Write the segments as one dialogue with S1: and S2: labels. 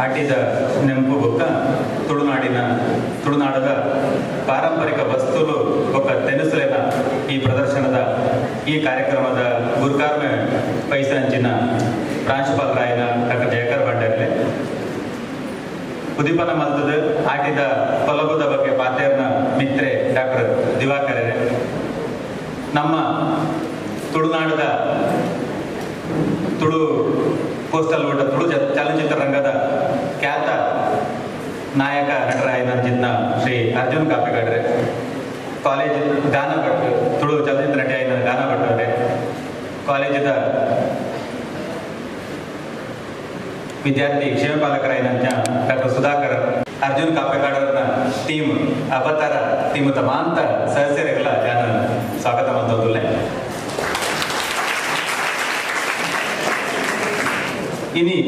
S1: ಆಟಿದ ನೆಂಪು ಬೊಕ್ಕ ತುಳುನಾಡದ ಪಾರಂಪರಿಕ ವಸ್ತುಲು ಬೊಕ್ಕ ತೆನಿಸುಲೆನ ಈ ಪ್ರದರ್ಶನದ ಈ ಕಾರ್ಯಕ್ರಮದ ಗುರುಕಾರ್ಮೆ ಪೈಸಂಚಿನ ಪ್ರಾಂಶುಪಾಲರಾಯನ ಡಾಕ್ಟರ್ ಜಯಕರ್ ಬಂಡರ್ಲೆ ಉದೀಪನ ಮಲ್ತದ ಆಟಿದ ಕೊಲಬುದ ಬಗ್ಗೆ ಪಾತೇರ್ನ ಮಿತ್ರೆ ಡಾಕ್ಟರ್ ದಿವಾಕರರೆ ನಮ್ಮ ತುಳುನಾಡದ ತುಳು ಕೋಸ್ಟಲ್ ಓಟ ತುಳು ಚಲನಚಿತ್ರ ರಂಗದ ಖ್ಯಾತ ನಾಯಕ ನಟರಾಯನಂಚಿನ ಶ್ರೀ ಅರ್ಜುನ್ ಕಾಪಿಗಡ್ರೆ ಕಾಲೇಜ್ ಗಾನ ಭಟ್ ತುಳು ಚಲನಚಿತ್ರ ನಟಿ ಆಯ್ನ ಗಾನ ಭಟ್ಟವ್ರೆ ಕಾಲೇಜದ ವಿದ್ಯಾರ್ಥಿ ಕ್ಷೇಮಪಾಲಕರಾಯನಂಚ ಡಾಕ್ಟರ್ ಸುಧಾಕರ್ ಅರ್ಜುನ್ ಕಾಪಿಗಾಡರ್ನ ಟೀಮ್ ಅಬತಾರ ಟೀಮ್ ತಮಾಂತ ಸದಸ್ಯರಿಗೆಲ್ಲ ನಾನು ಸ್ವಾಗತ ಮಂತಂದುಲ್ಲೆ ಇನಿ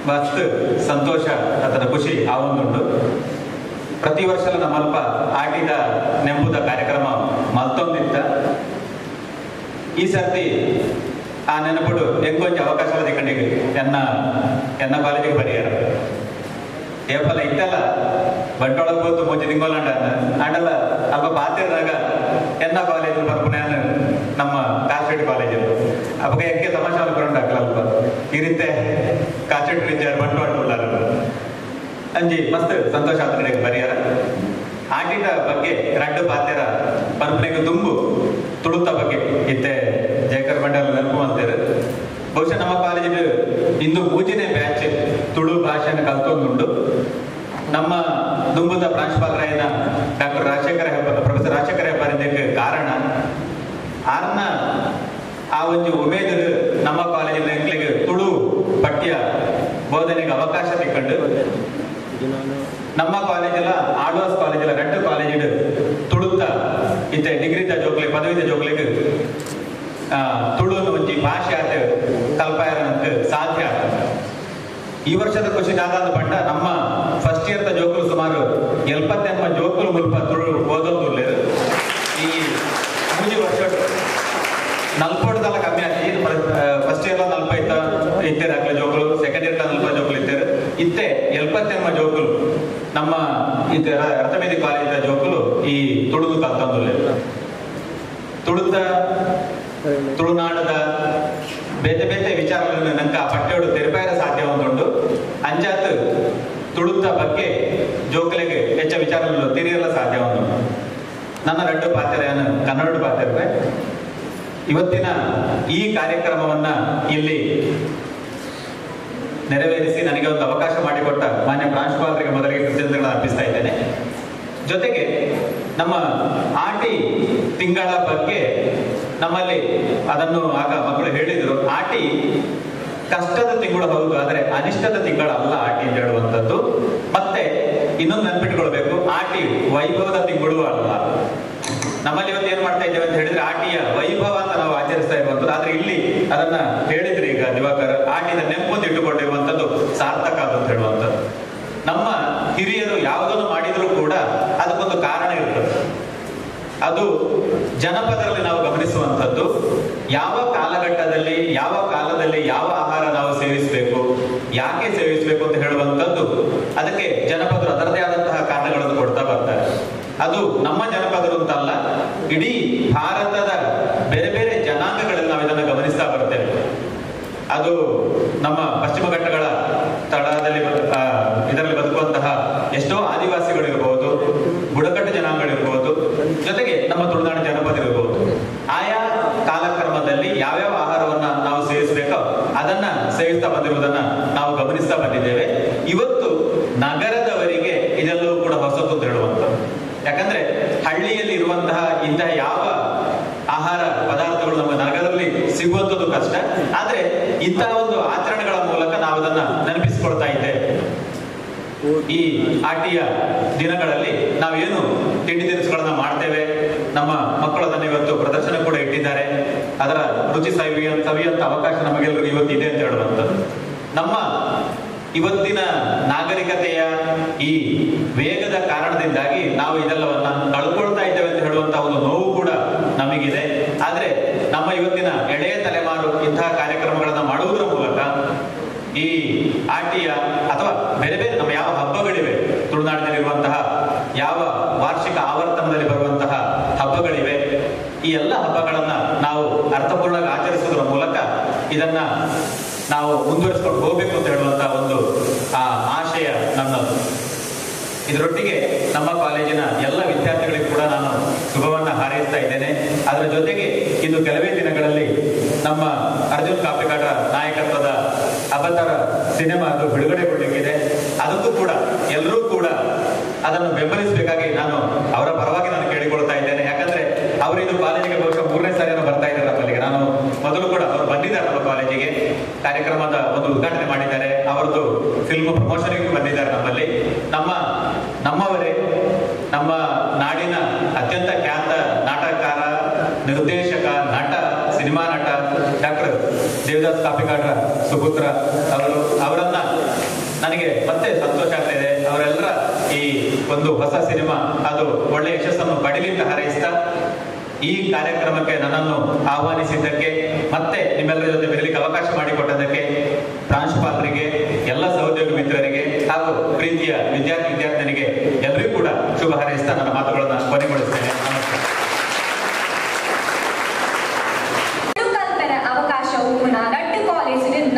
S1: ಮಸ್ತ್ ಸಂತೋಷ ಅದರ ಖುಷಿ ಆವೊಂದುಂಡು ಪ್ರತಿ ವರ್ಷ ನಮ್ಮಲ್ಪ ಆಟಿದ ನೆಂಬುದ ಕಾರ್ಯಕ್ರಮ ಮಲ್ತೊಂದಿತ್ತ ಈ ಸರ್ತಿ ಆ ನೆನಪುಡು ಎಂಕೊಂಚ ಅವಕಾಶ ದಿಕ್ಕಂಡಿಗೆ ಎನ್ನ ಕಾಲೇಜಿಗೆ ಬರೆಯಾರ ಏಪಲ ಇತ್ತಲ್ಲ ಬಂಟೊಳಗೆ ಹೋತು ಮುಂಚೆ ತಿಂಗೋಲಂಡ ಆಂಡಲ್ಲ ಅಲ್ಪ ಪಾತಿರ್ದಾಗ ಎನ್ನ ಕಾಲೇಜ್ ಬರ್ಪುಣ್ಯಾನ ನಮ್ಮ ಕಾಸ್ಟೇಟ್ ಕಾಲೇಜಲ್ಲಿ ಅವಾಗ ಎಕ್ಕೆ ತಮಾಷೆ ಬರೋಣ ಅಲ್ಪ ಈ ರೀತಿ ಕಾಸ್ಟೇಟ್ ವಿಚಾರ ಬಂಟುಳ್ಳ ಅಂಜಿ ಮಸ್ತ್ ಸಂತೋಷ ಆದ್ರೆ ಬರೆಯಾರ ಆಟಿದ ಬಗ್ಗೆ ರಡ್ಡು ಪಾತ್ಯರ ಬರ್ಪನೆಗೆ ತುಂಬು ತುಳುತ ಬಗ್ಗೆ ಇತ್ತೆ ಜಯಕರ್ ಬಂಡಲ್ ನೆನಪು ಅಂತಾರೆ ಬಹುಶಃ ನಮ್ಮ ಕಾಲೇಜಿನ ಇಂದು ಮೂಜಿನೇ ಬ್ಯಾಚ್ ತುಳು ಭಾಷೆನ ಕಲ್ತೊಂದುಂಡು ನಮ್ಮ ದುಂಬುದ ಪ್ರಾಂಶುಪಾಲರಾಯನ ಡಾಕ್ಟರ್ ಪ್ರೊಫೆಸರ್ ರಾಜಶೇಖರ ಹೆಬ್ಬಾರಿಂದಕ್ಕೆ ಕಾರಣ ಆರ್ನ ಆ ಒಂದು ಉಮೇದು ನಮ್ಮ ಕಾಲೇಜಿನ ಮಕ್ಕಳಿಗೆ ತುಳು ಪಠ್ಯ ಬೋಧನೆಗೆ ಅವಕಾಶ ತಿಕ್ಕೊಂಡು ನಮ್ಮ ಕಾಲೇಜಲ್ಲ ಆಳ್ವಾಸ್ ಕಾಲೇಜಲ್ಲ ರೆಡ್ಡು ಕಾಲೇಜಿಡು ತುಳುತ್ತ ಇತ್ತೆ ಡಿಗ್ರಿದ ಜೋಕ್ಲೆ ಪದವಿದ ಜೋಕ್ಲೆಗೆ ತುಳು ಒಂಜಿ ಭಾಷೆ ಆತ ಕಲ್ಪಾಯರಂತ ಸಾಧ್ಯ ಈ ವರ್ಷದ ಖುಷಿ ದಾದಾದ ಪಂಡ ನಮ್ಮ ಫಸ್ಟ್ ಇಯರ್ದ ಜೋಕುಲು ಸುಮಾರು 70 ಜೋಕುಲು ಮುಲ್ಪ ತುಳು ಓದೋದು ಈ ಮೂಜಿ ವರ್ಷ 40 ಕಮ್ಮಿ ಆಗಿ ಫಸ್ಟ್ ಇಯರ್ 40 ಇತ್ತೇರು ಆಗ್ಲೇ ಜೋಕುಲು ಸೆಕೆಂಡ್ ಇಯರ್ 40 ಜೋಕುಲು ಇತ್ತೇರು ಇತ್ತೆ 70 ಜೋಕುಲು ನಮ್ಮ ಇತ್ತೆ ರಥಮೇದಿ ಕಾಲೇಜಿನ ಜೋಕುಲು ಈ ತುಳುದು ಕಲ್ತಂದುಲ್ಲೆ ತುಳುನಾಡದ ಬೇತೆ ಬೇತೆ ವಿಚಾರಗಳನ್ನು ನಂಗೆ ಆ ಪಠ್ಯೋಡು ತೆರಪಾಯರ ಸಾಧ್ಯ ಒಂದುಂಡು ಅಂಜಾತ್ ತುಳುತ ಬಗ್ಗೆ ಜೋಕಲೆಗೆ ಹೆಚ್ಚ ವಿಚಾರಗಳು ತಿರಿಯಲ್ಲ ಸಾಧ್ಯ ಒಂದುಂಡು ನನ್ನ ರೆಡ್ಡು ಪಾತ್ರೆಯನ್ನು ಕನ್ನಡ ಪಾತ್ರೆ ಇವತ್ತಿನ ಈ ಕಾರ್ಯಕ್ರಮವನ್ನ ಇಲ್ಲಿ ನೆರವೇರಿಸಿ ನನಗೆ ಒಂದು ಅವಕಾಶ ಮಾಡಿಕೊಟ್ಟ ಮಾನ್ಯ ಪ್ರಾಂಶುಪಾಲರಿಗೆ ಮೊದಲಿಗೆ ಕೃತಜ್ಞತೆಗಳನ್ನು ಅರ್ಪಿಸ್ತಾ ಇದ್ದೇನೆ. ಜೊತೆಗೆ ನಮ್ಮ ಆಟಿ ತಿಂಗಳ ಬಗ್ಗೆ ನಮ್ಮಲ್ಲಿ ಅದನ್ನು ಆಗ ಮಕ್ಕಳು ಹೇಳಿದ್ರು, ಆಟಿ ಕಷ್ಟದ ತಿಂಗಳು ಹೌದು, ಆದರೆ ಅನಿಷ್ಟದ ತಿಂಗಳಲ್ಲ ಆಟಿ ಅಂತ ಹೇಳುವಂಥದ್ದು. ಮತ್ತೆ ಇನ್ನೊಂದು ನೆನ್ಪಿಟ್ಕೊಳ್ಬೇಕು, ಆಟಿ ವೈಭವದ ತಿಂಗಳು ಅಲ್ಲ. ನಮ್ಮಲ್ಲಿ ಇವತ್ತು ಏನ್ ಮಾಡ್ತಾ ಇದ್ದೇವೆ ಅಂತ ಹೇಳಿದ್ರೆ ಆಟಿಯ ವೈಭವ ಅಂತ ನಾವು ಆಚರಿಸ್ತಾ ಇರುವಂಥದ್ದು. ಆದ್ರೆ ಇಲ್ಲಿ ಅದನ್ನ ಹೇಳಿದ್ರೆ ಈಗ ದಿವಾಕರ್, ಆಟಿದ ನೆಂಪೊಂದು ಇಟ್ಟುಕೊಂಡಿರುವಂಥದ್ದು ಸಾರ್ಥಕ ಅಂತ ಹೇಳುವಂಥದ್ದು. ನಮ್ಮ ಹಿರಿಯರು ಯಾವುದನ್ನು ಮಾಡಿದ್ರು ಕೂಡ ಅದಕ್ಕೊಂದು ಕಾರಣ ಇರ್ತದೆ. ಅದು ಜನಪದರಲ್ಲಿ ನಾವು ಗಮನಿಸುವಂಥದ್ದು, ಯಾವ ಕಾಲಘಟ್ಟದಲ್ಲಿ ಯಾವ ಕಾಲದಲ್ಲಿ ಯಾವ ಆಹಾರ ನಾವು ಸೇವಿಸಬೇಕು, ಯಾಕೆ ಸೇವಿಸಬೇಕು ಅಂತ ಹೇಳುವಂಥದ್ದು ಅದಕ್ಕೆ ಜನಪದರು ಅದರದೇ ಆದಂತಹ ಕಾರಣಗಳನ್ನು ಕೊಡ್ತಾ ಬರ್ತಾರೆ. ಅದು ನಮ್ಮ ಜನಪದರು ಅಂತಲ್ಲ, ಇಡೀ ಭಾರತದ ಬೇರೆ ಬೇರೆ ಜನಾಂಗಗಳಲ್ಲಿ ನಾವು ಇದನ್ನು ಗಮನಿಸ್ತಾ ಬರ್ತೇವೆ. ಅದು ನಮ್ಮ ಪಶ್ಚಿಮ ಘಟ್ಟಗಳ ತಳದಲ್ಲಿ ಇದರಲ್ಲಿ ಬದುಕುವಂತಹ ಎಷ್ಟೋ ಆದಿವಾಸಿಗಳಿರ್ಬೋದು, ಬುಡಕಟ್ಟು ಜನಾಂಗಗಳಿರ್ಬೋದು, ಜೊತೆಗೆ ನಮ್ಮ ತುಳುನಾಡು ಜನಪದರಿರ್ಬೋದು. ಆಯಾ ಕಾಲಕ್ರಮದಲ್ಲಿ ಯಾವ್ಯಾವ ಆಹಾರವನ್ನ ನಾವು ಸೇವಿಸಬೇಕೋ ಅದನ್ನ ಸೇವಿಸ್ತಾ ಬಂದಿರುವುದನ್ನ ನಾವು ಗಮನಿಸ್ತಾ ಬಂದಿದ್ದೇವೆ. ಇವತ್ತು ನಗರದವರಿಗೆ ಇದೆಲ್ಲವೂ ಕೂಡ ಹೊಸತು ಅಂತ ಹೇಳುವಂಥದ್ದು. ಯಾಕಂದ್ರೆ ಹಳ್ಳಿಯಲ್ಲಿ ಇರುವಂತಹ ಇಂತಹ ಯಾವ ಆಹಾರ ಪದಾರ್ಥಗಳು ನಮ್ಮ ನಗರದಲ್ಲಿ ಸಿಗುವಂಥದ್ದು ಕಷ್ಟ. ಆದ್ರೆ ಇಂತಹ ಒಂದು ಆಚರಣೆಗಳ ಮೂಲಕ ನಾವು ಅದನ್ನ ನೆನಪಿಸಿಕೊಳ್ತಾ ಇದ್ದೇವೆ. ಈ ಆಟಿಯ ದಿನಗಳಲ್ಲಿ ನಾವೇನು ತಿಂಡಿ ತಿನಿಸುಗಳನ್ನ ಮಾಡ್ತೇವೆ, ನಮ್ಮ ಮಕ್ಕಳು ಅದನ್ನು ಇವತ್ತು ಪ್ರದರ್ಶನ ಕೂಡ ಇಟ್ಟಿದ್ದಾರೆ. ಅದರ ರುಚಿ ಸವಿಯುವಂತ ಅವಕಾಶ ನಮಗೆಲ್ಲರಿಗೂ ಇವತ್ತು ಇದೆ ಅಂತ ಹೇಳುವಂಥದ್ದು. ನಮ್ಮ ಇವತ್ತಿನ ನಾಗರಿಕತೆಯ ಈ ವೇಗದ ಕಾರಣದಿಂದಾಗಿ ನಾವು ಇದೆಲ್ಲವನ್ನ ಕಳ್ಕೊಳ್ತಾ ಇದ್ದೇವೆ ಅಂತ ಹೇಳುವಂತಹ ಒಂದು ನೋವು ಕೂಡ ನಮಗಿದೆ. ಆದ್ರೆ ನಮ್ಮ ಇವತ್ತಿನ ಎಳೆಯ ತಲೆಮಾರು ಇಂತಹ ಕಾರ್ಯಕ್ರಮಗಳನ್ನ ಮಾಡುವುದರ ಮೂಲಕ ಈ ಆಟಿಯ ಮುಂದುವರಿಸ್ಕೊಂಡು ಹೋಗ್ಬೇಕು ಅಂತ ಹೇಳುವಂತಹ ಒಂದು ಆಶಯ ನನ್ನದು. ಇದರೊಟ್ಟಿಗೆ ನಮ್ಮ ಕಾಲೇಜಿನ ಎಲ್ಲ ವಿದ್ಯಾರ್ಥಿಗಳಿಗೂ ಕೂಡ ನಾನು ಶುಭವನ್ನ ಹಾರೈಸ್ತಾ ಇದ್ದೇನೆ. ಅದರ ಜೊತೆಗೆ ಇನ್ನು ಕೆಲವೇ ದಿನಗಳಲ್ಲಿ ನಮ್ಮ ಅರ್ಜುನ್ ಕಾಪಿಕಾಡ ನಾಯಕತ್ವದ ಅವತಾರ ಸಿನಿಮಾ ಅದು ಬಿಡುಗಡೆಗೊಳ್ಳಲಿಕ್ಕಿದೆ. ಅದಕ್ಕೂ ಕೂಡ ಎಲ್ಲರೂ ಕೂಡ ಅದನ್ನು ಬೆಂಬಲಿಸಬೇಕಾಗಿ ನಾನು ಅವರ ಪರವಾಗಿ ನಾನು ಕೇಳಿಕೊಳ್ತಾ ಇದ್ದೇನೆ. ಯಾಕಂದ್ರೆ ಅವರು ಇದು ಕಾಲೇಜಿಗೆ ಬಹುಶಃ 3ನೇ ಸಾರಿಯನ್ನು ಬರ್ತಾ ಇದ್ದಾರೆ ನಮ್ಮಲ್ಲಿಗೆ. ನಾನು ಮೊದಲು ಕೂಡ ಅವರು ಬಂದಿದ್ದಾರೆ ನಮ್ಮ ಕಾಲೇಜಿಗೆ, ಕಾರ್ಯಕ್ರಮದ ಒಂದು ಉದ್ಘಾಟನೆ ಮಾಡಿದ್ದಾರೆ, ಅವರದ್ದು ಫಿಲ್ಮ್ ಪ್ರಮೋಷನ್ಗೂ ಬಂದಿದ್ದಾರೆ ನಮ್ಮಲ್ಲಿ. ನಮ್ಮವರೇ ನಮ್ಮ ನಾಡಿನ ಅತ್ಯಂತ ಖ್ಯಾತ ನಾಟಕಕಾರ, ನಿರ್ದೇಶಕ, ನಟ, ಸಿನಿಮಾ ನಟ ಡಾಕ್ಟರ್ ದೇವದಾಸ್ ಕಾಪಿಕಾಡ್ರ ಸುಪುತ್ರ ಅವರನ್ನ ನನಗೆ ಮತ್ತೆ ಸಂತೋಷ ಆಗ್ತಾ ಇದೆ. ಅವರೆಲ್ಲರ ಈ ಒಂದು ಹೊಸ ಸಿನಿಮಾ ಅದು ಒಳ್ಳೆ ಯಶಸ್ಸನ್ನು ಪಡೀಲಿ ಅಂತ ಹಾರೈಸ್ತಾ ಈ ಕಾರ್ಯಕ್ರಮಕ್ಕೆ ನನ್ನನ್ನು ಆಹ್ವಾನಿಸಿದ್ದಕ್ಕೆ ಮತ್ತೆ ನಿಮ್ಮೆಲ್ಲರ ಜೊತೆ ಬೆರಲಿಕ್ಕೆ ಅವಕಾಶ ಮಾಡಿಕೊಟ್ಟದಕ್ಕೆ ಪ್ರಾಂಶುಪಾಲರಿಗೆ, ಎಲ್ಲ ಸಹೋದ್ಯೋಗಿ ಮಿತ್ರರಿಗೆ ಹಾಗೂ ಪ್ರೀತಿಯ ವಿದ್ಯಾರ್ಥಿನಿಗೆ ಎಲ್ಲರಿಗೂ ಕೂಡ ಶುಭ ಹಾರೈಸ್ತಾ ನನ್ನ ಮಾತುಗಳನ್ನು ಕೊನೆಗೊಳಿಸ್ತೇನೆ.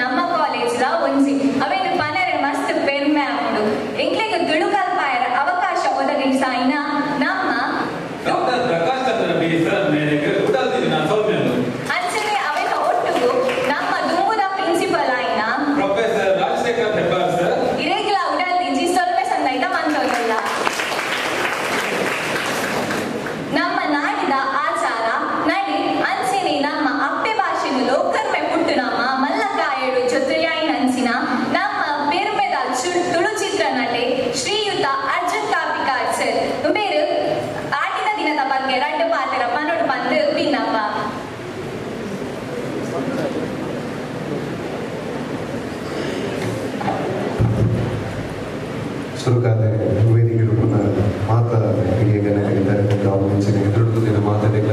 S2: ನಮ್ಮ ಕಾಲೇಜ್ ಒಂಜಿ ಅವೇನು ಪನರೆ ಮಸ್ತ್ ಪೆರ್ಮೆ ಆಪುಂಡು ಎಂಕ್ಲೆಗ್ ತುಳುಕಲ್ಪಾಯರ ಅವಕಾಶ ಒದಗಿಸಾಯಿನ ನಮ್ಮ
S3: ಡಾಕ್ಟರ್ ಪ್ರಕಾಶ್ ಚಂದ್ರ ಬಿ ಸರ್ ಮೇರೆಗೆ ಉಡಲ್ದಿನ ಸೌಮ್ಯನು
S2: ಅಂಚನೆ ಅವೇನ ಒಟ್ಟುಗು ನಮ್ಮ ದುಂಬುದ ಪ್ರಿನ್ಸಿಪಲ್ ಆಯಿನ
S3: ಪ್ರೊಫೆಸರ್ ರಾಜಶೇಖರ್ ಹೆಬ್ಬಾರ್ ಸರ್
S2: ಇರೆಗ್ಲ ಉಡಲ್ದಿಜಿ ಸ್ವಲ್ಪ ಸಂದೈತ ಮಂತೋಲ್ಲ ನಮ್ಮ ನಾಡಿದ ಆಚಾರ ನಡಿ ಅಂಚನೆ ನಮ್ಮ ಅಪ್ಪೆ ಭಾಷೆನು ಲೋಕರ್ಮೆ ಪುಟ್ಟು ನಮ್ಮ ಮಲ್ಲಕಾಯಡು ಜೊತೆಯಾಯಿನ ಅಂಚಿನ ನಮ್ಮ ಪೆರ್ಮೆದ ತುಳು ಚಿತ್ರ ನಟೆ ಶ್ರೀಯುತ ಅರ್ಜುನ್ ಕಾಪಿಕಾಡ್ ಸರ್ ಬೇರು ಆಟಿನ ದಿನದ ಬಗ್ಗೆ ರಡ್ಡು ಪಾತ್ರ ಪನ್ನೊಡು ಪಂದು ಪಿನ್ನಪ್ಪ
S4: ಸುರುಕಾದ ವೇದಿಕೆಗಳು ಮಾತಾ ಹಿರಿಯರಿದ್ದಾರೆ ಗಮನಿಸಿದ ಎದುರು ದಿನ ಮಾತಾಡಿಲ್ಲ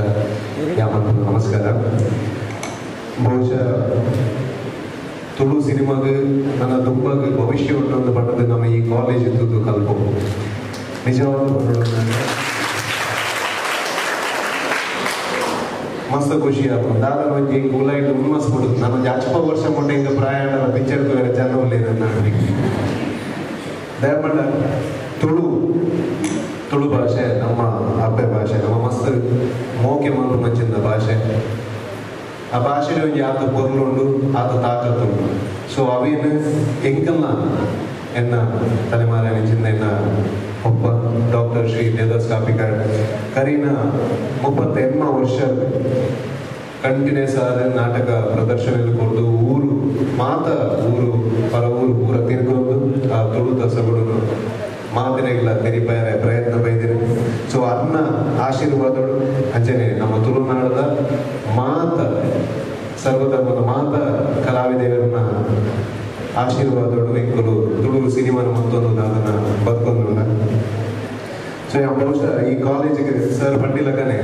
S4: ಯಾಮಂತ ನಮಸ್ಕಾರ. ಬಹುಶಃ ತುಳು ಸಿನಿಮಾಗೆ ನನ್ನ ದುಂಬಾಗ ಭವಿಷ್ಯ ಉಂಟು ಅಂತ ಪಟ್ಟದ್ದು ನಮ್ಮ ಈ ಕಾಲೇಜ್ ಇದ್ದು ಕಲ್ಪಬಹುದು. ನಿಜವಾದ ಮಸ್ತ್ ಖುಷಿ ಆಗ್ಬೋದು. ದಾದ ಒಂಜಿ ಹಿಂಗೆ ಉಲಾಯ್ತು ಹುಮ್ಮಸ್ ಬಿಡುದು. ನಾನು ಜಾಚಪ ವರ್ಷ ಮುಂದೆ ಹಿಂಗೆ ಪ್ರಯಾಣ ಪಿಕ್ಚರ್ ಜನ ಒಳ್ಳೆಯದು ನಾನು ದಯಪಟ್ಟ ತುಳು ಭಾಷೆ ನಮ್ಮ ಅಬ್ಬೆ ಭಾಷೆ, ನಮ್ಮ ಮಸ್ತ್ ಮೋಕೆ ಮಂದು ಮಂಚಿನ ಭಾಷೆ. ಆ ಭಾಷೆಗೆ ಒಂದು ಆತ ಪೊರ್ಲುಂಡು, ಆತ ತಾಕತ್ತುಂಡು. ಸೊ ಅವೇನು ಎಂಕಲ್ಲ ಎನ್ನ ತಲೆಮಾರಿನ ಎನ್ನ ಒಬ್ಬ ಡಾಕ್ಟರ್ ಶ್ರೀ ದೇವದಾಸ್ ಕಾಪಿಕಾಡ್ ಕರೀನ 38 ವರ್ಷ ಕಂಟಿನ್ಯೂಸ್ ಆದ ನಾಟಕ ಪ್ರದರ್ಶನ ಕೊಟ್ಟು ಊರು ಪರ ಊರು ಪೂರ ತಿರ್ಗೊಂಡು ಆ ತುಳು ಸಗುಡು ಮಾತಿನೆಲ್ಲ ತೆರಿಪಾಯ ಪ್ರಯತ್ನ ಬೈದಿರಿ. ಸೊ ಅನ್ನ ಆಶೀರ್ವಾದಗಳು ಅಂಚನೆ ನಮ್ಮ ತುಳುನಾಡದ ಸರ್ವಧರ್ಮದ ಕಲಾವಿದೆಯರನ್ನ ಆಶೀರ್ವಾದಗಳು ಇಂಕಲು ತುಳು ಸಿನಿಮಾನ ಮತ್ತೊಂದು ಅದನ್ನ ಬದುಕೊಂಡ. ಸೊ ಬಹುಶಃ ಈ ಕಾಲೇಜಿಗೆ ಸರ್ ಪಂಡಿಲಕನೆ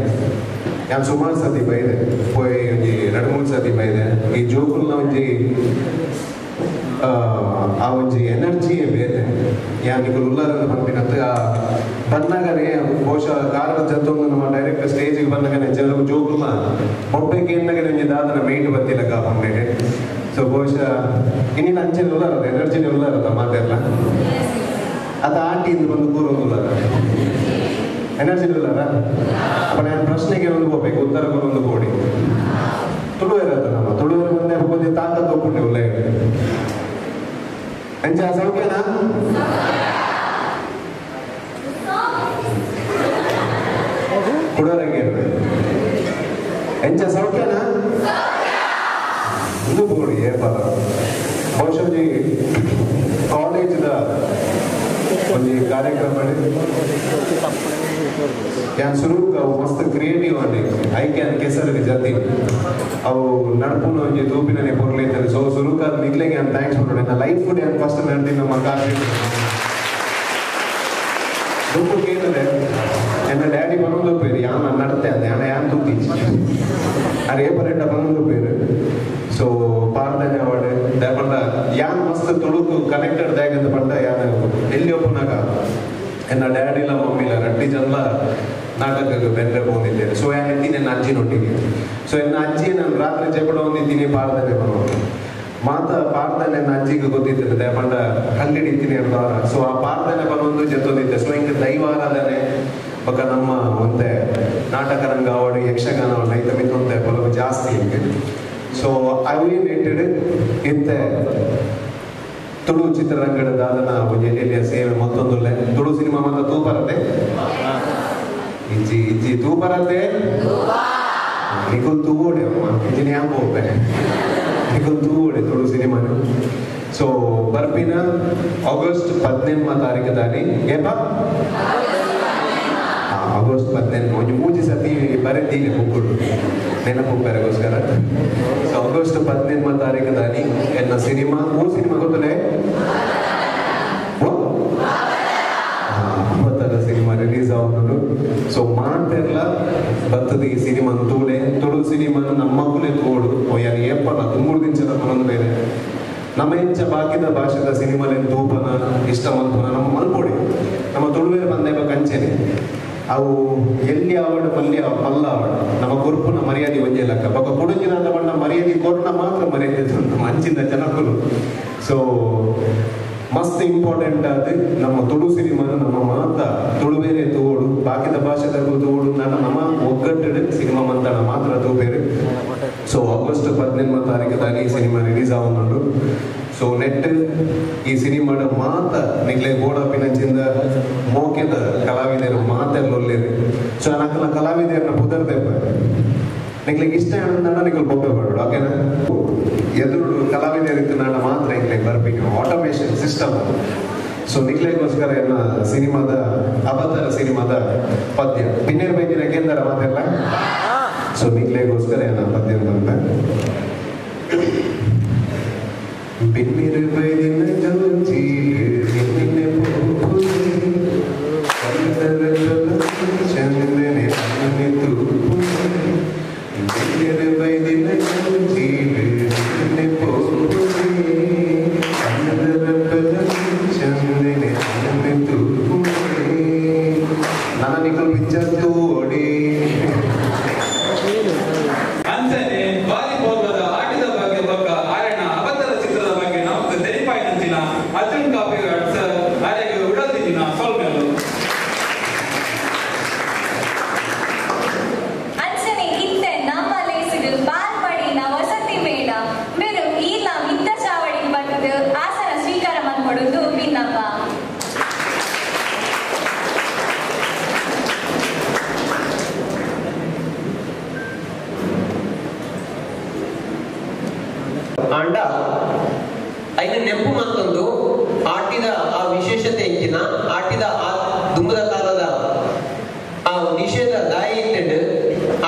S4: ಯಾನ್ ಸುಮಾರು ಸತಿ ಬೈದೆ ಪೋಯಿ ಒಂಜಿ 2-3 ಸತಿ ಬೈದೆ. ಈ ಜೋಕುಲ್ನ ಒಂಜಿ ಆ ಒಂಜಿ ಎನರ್ಜಿಯೇ ಬೇರೆ. ಯಾನ್ ಈಗ ಉಲ್ಲಾರದ ಪಂಪಿನತ್ತ ಬಂದಾಗನೇ ಬಹುಶಃ ಕಾರಣ ಜಂತೊಂದು ನಮ್ಮ ಡೈರೆಕ್ಟ್ ಸ್ಟೇಜಿಗೆ ಬಂದಾಗನೇ ಕೆಲವು ಜೋಕುಲ್ನ ಒಬ್ಬಕ್ಕೆ ಎನ್ನಗನೆ ಒಂಜಿ ದಾದನ ಮೈಂಡ್ ಬತ್ತಿಲ್ಲ ಕಾಪಂಡೇನೆ. ಸೊ ಬಹುಶಃ ಇನ್ನಿನ ಅಂಚೆನ ಉಲ್ಲಾರದ ಎನರ್ಜಿನೇ ಉಲ್ಲಾರದ ಮಾತೆಲ್ಲ ಅದು ಆಟಿಯಿಂದ ಬಂದು ಕೂರೊಂದು ಉಲ್ಲಾರ ಎನರ್ಜಿ ಇಲ್ಲಲ್ಲ. ಅಪ್ಪ ನಾನು ಪ್ರಶ್ನೆಗೆ ಒಂದು ಹೋಗ್ಬೇಕು, ಉತ್ತರ ಒಂದು ಕೋಡಿ ತುಳುವೇರದ ನಮ್ಮ ತುಳುವೇರ ಮುಂದೆ ಕೊಂಚ ತಾಕತ್ತು ಒಪ್ಪುಂಡೆ ಉಲ್ಲ ಎಂಚ ಸೌಖ್ಯನಾ? ಕುಡೋರಂಗೆ ಎಂಚ ಸೌಖ್ಯನಾ? ಒಂದು ಕೋಡಿ ಏರ್ಪಾದ ಬಹುಶಃ ಕಾಲೇಜ್ದ ಒಂದು ಕಾರ್ಯಕ್ರಮ ಯಾನ್ ಶುರು ಮಸ್ತ್ ಕ್ರಿಯೇಟಿವ್ ಆಗಿ ಐಕ್ಯಾನ್ ಕೆಸರಿಗೆ ಜತಿ ಅವು ನಡ್ಪುನ ಒಂಜಿ ತೂಪಿನೇ ಪೊರ್ಲೈತಾರೆ. ಸೊ ಸುರುಕಾದ ನಿಗ್ಲೆಗೆ ನಾನು ಥ್ಯಾಂಕ್ಸ್ ಮಾಡೋಣ. ನನ್ನ ಲೈಫ್ ಫುಡ್ ಯಾನ್ ಫಸ್ಟ್ ನಡ್ತೀನಿ ನಮ್ಮ ಕಾಲೇಜ್ ದುಡ್ಡು ಕೇಳಿದ್ರೆ ಎನ್ನ ಡ್ಯಾಡಿ ಬಂದು ಪೇರು ಯಾನ್ ನಾನು ನಡ್ತೆ ಅಂದೆ ಅಣ್ಣ ಯಾನ್ ತೂತಿ ಅರೆ ಏಪರೆಂಟ ಬಂದು ಪೇರು. ಸೊ ಪಾರ್ದನೆ ಅವಾರ್ಡ್ ದಯಪಂಡ ಯಾನ್ ಮಸ್ತ್ ತುಳುಕು ಕನೆಕ್ಟೆಡ್ ದಾಗಂತ ಪಂಡ ಯಾನ್ ಎಲ್ಲಿ ಒಪ್ಪನಾಗ ಎನ್ನ ಡ್ಯಾಡಿಲ ಮಮ್ಮಿಲ ರಡ್ಡಿ ಜನ್ಲ ನಾಟಕಕ್ಕೆ ಬೆಂದ್ರೆ ಬಂದಿದ್ದೇನೆ. ಸೊ ಯಾನ್ ಎತ್ತೀನಿ ನನ್ನ ಅಜ್ಜಿನೊಟ್ಟಿಗೆ. ಸೊ ಎನ್ನ ಅಜ್ಜಿ ನಾನು ರಾತ್ರಿ ಜಪಡ ಹೊಂದಿದ್ದೀನಿ ಪಾರ್ದನೆ ಬರೋದು. ಮಾತ ಪಾರ್ಥನೆ ಅಜ್ಜಿಗೆ ಗೊತ್ತಿರ್ತದೆ ಪಂಡ ಕಂಡಿಡಿತೀನಿ ಅಂದವರ. ಸೊ ಆ ಪಾರ್ಥನೆ ಬಂದೊಂದು ಜೊತೆದಿದ್ದೆ. ಸೊ ಹಿಂಗೆ ದೈವಾರಾಧನೆ ಬೊಕ್ಕ ನಮ್ಮ ಒಂದೇ ನಾಟಕ ರಂಗ ಅವಡು ಯಕ್ಷಗಾನ ನೈತ ಮಿತ್ತೊಂದೆ ಬಲವು ಜಾಸ್ತಿ ಹಿಂಗೆ. ಸೊ ಅವೇನು ಇಟ್ಟಿಡು ಇಂತೆ ತುಳು ಚಿತ್ರರಂಗದ ದಾದನ ಎಲ್ಲಿಯ ಸೇವೆ ಮತ್ತೊಂದು ತುಳು ಸಿನಿಮಾ ಮಾತ್ರ ತೂಪರತೆ ಇಜ್ಜಿ ಇಜ್ಜಿ ತೂಪರತೆ ನಿಗುಲ್ ತೂಗೋಡೆ ಅಮ್ಮ ಇಜ್ಜಿನ ಯಾಕೆ ಹೋಗ್ಬೇನೆ ನಿಗುಲ್ ತೂಗೋಡೆ ತುಳು ಸಿನಿಮಾನು. ಸೊ ಬರ್ಪಿನ ಆಗಸ್ಟ್ 18 ತಾರೀಕು ದಾನಿ ಏಪ ಆಗಸ್ಟ್ 18 ಒಂದು 3 ಸತಿ ಬರೆದೀನಿ ಬುಕ್ಕುಡು ನೆನಪು ಬೇರೆಗೋಸ್ಕರ. ಸೊ ಆಗಸ್ಟ್ 18 ತಾರೀಕು ದಾನಿ ಎನ್ನ ಸಿನಿಮಾ ಸಿನಿಮಾ ಗೊತ್ತಲೇ ಸಿನಿಮಾ ರಿಲೀಸ್ ಆಗುದು. ಸೊ ಮಾಡ್ತಿರ್ಲ ಬರ್ತದೆ ಈ ಸಿನಿಮಾ ತುಳು ಸಿನಿಮಾನ ನಮ್ಮ ಮಕ್ಕಳೇ ತೋಡು ಯಾರು ಏಪಲ್ಲ ತುಂಬೂರು ದಿಂಚದ ಮನೊಂದು ಬೇರೆ ನಮ್ಮ ಹೆಚ್ಚ ಬಾಕಿದ ಭಾಷೆದ ಸಿನಿಮಾಲೇನು ತೂಪನ ಇಷ್ಟ ಮಲ್ಪನ ನಮ್ಮ ಮಲ್ಪೊಡಿ ನಮ್ಮ ತುಳುವೆ ಬಂದೇವ ಕಂಚೆನೆ ಅವು ಎಲ್ಲಿ ಆವಡು ಮಲ್ಯ ಮಲ್ಲ ಆವಡು ನಮ್ಮ ಗುರುಪುನ ಮರ್ಯಾದೆ ಒಂದೇ ಲೆಕ್ಕ ಬೊಕ್ಕ ಕುಡುಂಜಿನ ಬಣ್ಣ ಮರ್ಯಾದೆ ಕೊರ್ನ ಮಾತ್ರ ಮರ್ಯಾದೆ ನಮ್ಮ ಅಂಚಿನ ಜನಕ್ಕೂ. ಸೊ ಮಸ್ತ್ ಇಂಪಾರ್ಟೆಂಟ್ ಆದ ನಮ್ಮ ತುಳು ಸಿನಿಮಾನ ನಮ್ಮ ಮಾತ ತುಳುವೇರೆ ತೋಡು ಬಾಕಿದ ಭಾಷೆದಾಗೂ ತೋಡು ನಮ್ಮ ಒಗ್ಗಟ್ಟು ಸಿನಿಮಾ ಮಂತಣ ಮಾತ್ರ ತೂಬೇರು. ಸೊ ಆಗಸ್ಟ್ 18 ತಾರೀಕದಾಗಿ ಈ ಸಿನಿಮಾ ರಿಲೀಸ್ ಆಗುന്നുണ്ട്. ಸೊ ನೆಟ್ ಈ ಸಿನಿಮಾದ ಮಾತ ನಿಗ್ಲೆ ಗೋಡಪಿನಂಚಿಂದ ಮೋಕೆದ ಕಲಾವಿದರು ಮಾತೆಲ್ಲೊಲ್ಲೇರು. ಸೊ ನಕ್ಕಲ ಕಲಾವಿದರನ್ನ ಪುದರ್ದೆಪ್ಪ ನಿಗ್ಲಿಗೆ ಇಷ್ಟ ಅನ್ನೋದನ್ನ ನಿಗಲ್ ಬೊಬ್ಬೆ ಬೇಡ ಓಕೆನಾ. ಎದುರು ಕಲಾವಿದರಿತ್ತು ನಾನು ಮಾತ್ರ ಹಿಂಗೆ ಬರ್ಬೇಕು ಆಟೋಮೇಷನ್ ಸಿಸ್ಟಮ್. ಸೊ ನಿಗ್ಲೆಗೋಸ್ಕರ ಎಲ್ಲ ಸಿನಿಮಾದ ಅವತಾರ ಸಿನಿಮಾದ ಪದ್ಯ ಬಿನ್ನೇರ್ ಬೈದಿನ ಕೇಂದ್ರ ಮಾತೆಲ್ಲ. ಸೊ ನಿಗ್ಲೆಗೋಸ್ಕರ ಎಲ್ಲ ಪದ್ಯ ಬಂದ ಬಿನ್ನೇರ್ ಬೈದಿನ
S5: ಆಂಡ ಐನ ನೆಂಪು ಮತ್ತೊಂದು ಆಟಿದ ಆ ವಿಶೇಷತೆ ಹೆಚ್ಚಿನ ಆಟಿದ ಆ ದುಂಬದ ಕಾಲದ ಆ ನಿಷೇಧ ದಾಯಿ ಇಟ್ಟಂಡು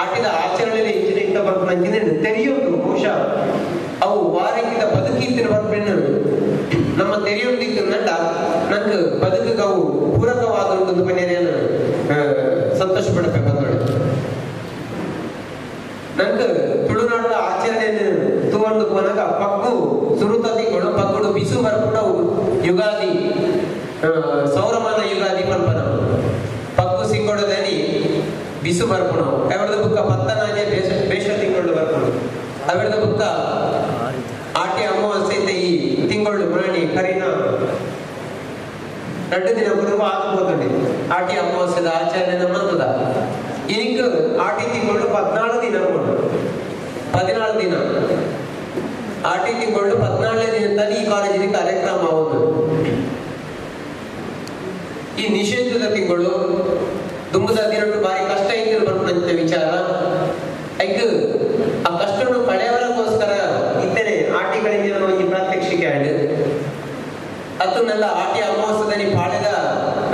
S5: ಆಟಿದ ಆಚರಣೆ ಹೆಚ್ಚಿನ ಇಂತ ಬರ್ಪಂಚಿನ ತೆರೆಯೋದು ಬಹುಶಃ ಅವು ವಾರಕ್ಕಿದ ಬದುಕಿತ್ತಿನ ಬರ್ಪೆಣ್ಣು ನಮ್ಮ ತೆರೆಯೋದಿತ್ತು ನಂಡ ನಂಗೆ ಬದುಕಿಗೆ ಅವು ಪೂರಕವಾದ ಒಂದು ಪನ್ನೇನು ಸಂತೋಷ ಪಡಬೇಕು ಬಂದೋಳು ನಂಗೆ ತುಳುನಾಡಿನ ಆಚರಣೆಯನ್ನು ತೂವೊಂದು ಕೊನಾಗ ಪಕ್ಕು ಸುರುತದಿಗಳು ಪಕ್ಕುಡು ಬಿಸು ಬರ್ಪುಡವು ಯುಗಾದಿ ಸೌರಮಾನ ಯುಗಾದಿ ಪಲ್ಪನ ಪಕ್ಕು ಸಿಂಗೊಡದನಿ ಬಿಸು ಬರ್ಪುಣವು ಅವಳದ ಬುಕ್ಕ ಪತ್ತನಾಜೆ ಬೇಷ ತಿಂಗಳು ಬರ್ಪುಡು ಅವಳದ ಬುಕ್ಕ ಆಟಿ ಅಮಾವಾಸ್ಯೆ ಈ ತಿಂಗಳು ಮಾಡಿ ಕರಿನ 2 ದಿನ ಪೂರ್ವ ಆಗುತ್ತದೆ ಆಟಿ ಅಮಾವಾಸ್ಯದ ಆಚರಣೆ ನಮ್ಮದ ಈಗ ಆಟಿ ತಿಂಗಳು 14 ದಿನ 14 ದಿನ ಆಟಿ ತಿಂಗಳು 14 ದಿನದಲ್ಲಿ ಈ ಕಾಲೇಜಿನ ಕಾರ್ಯಕ್ರಮ ಆಗುವುದು. ಈ ನಿಷೇಧದ ತಿಂಗಳು ದುಂಬದ ದಿನಟ್ಟು ಬಾರಿ ಕಷ್ಟ ಇದ್ದರು ಬರ್ತಂತ ವಿಚಾರ ಐಕ್ ಆ ಕಷ್ಟವನ್ನು ಕಳೆಯವರಗೋಸ್ಕರ ಇತ್ತನೆ ಆಟಿಗಳಿಂದ ಒಂದು ಪ್ರಾತ್ಯಕ್ಷಿಕೆ ಆಡು ಅದನ್ನೆಲ್ಲ ಆಟಿ ಅಮಾವಾಸ್ಯದಲ್ಲಿ ಪಾಳೆದ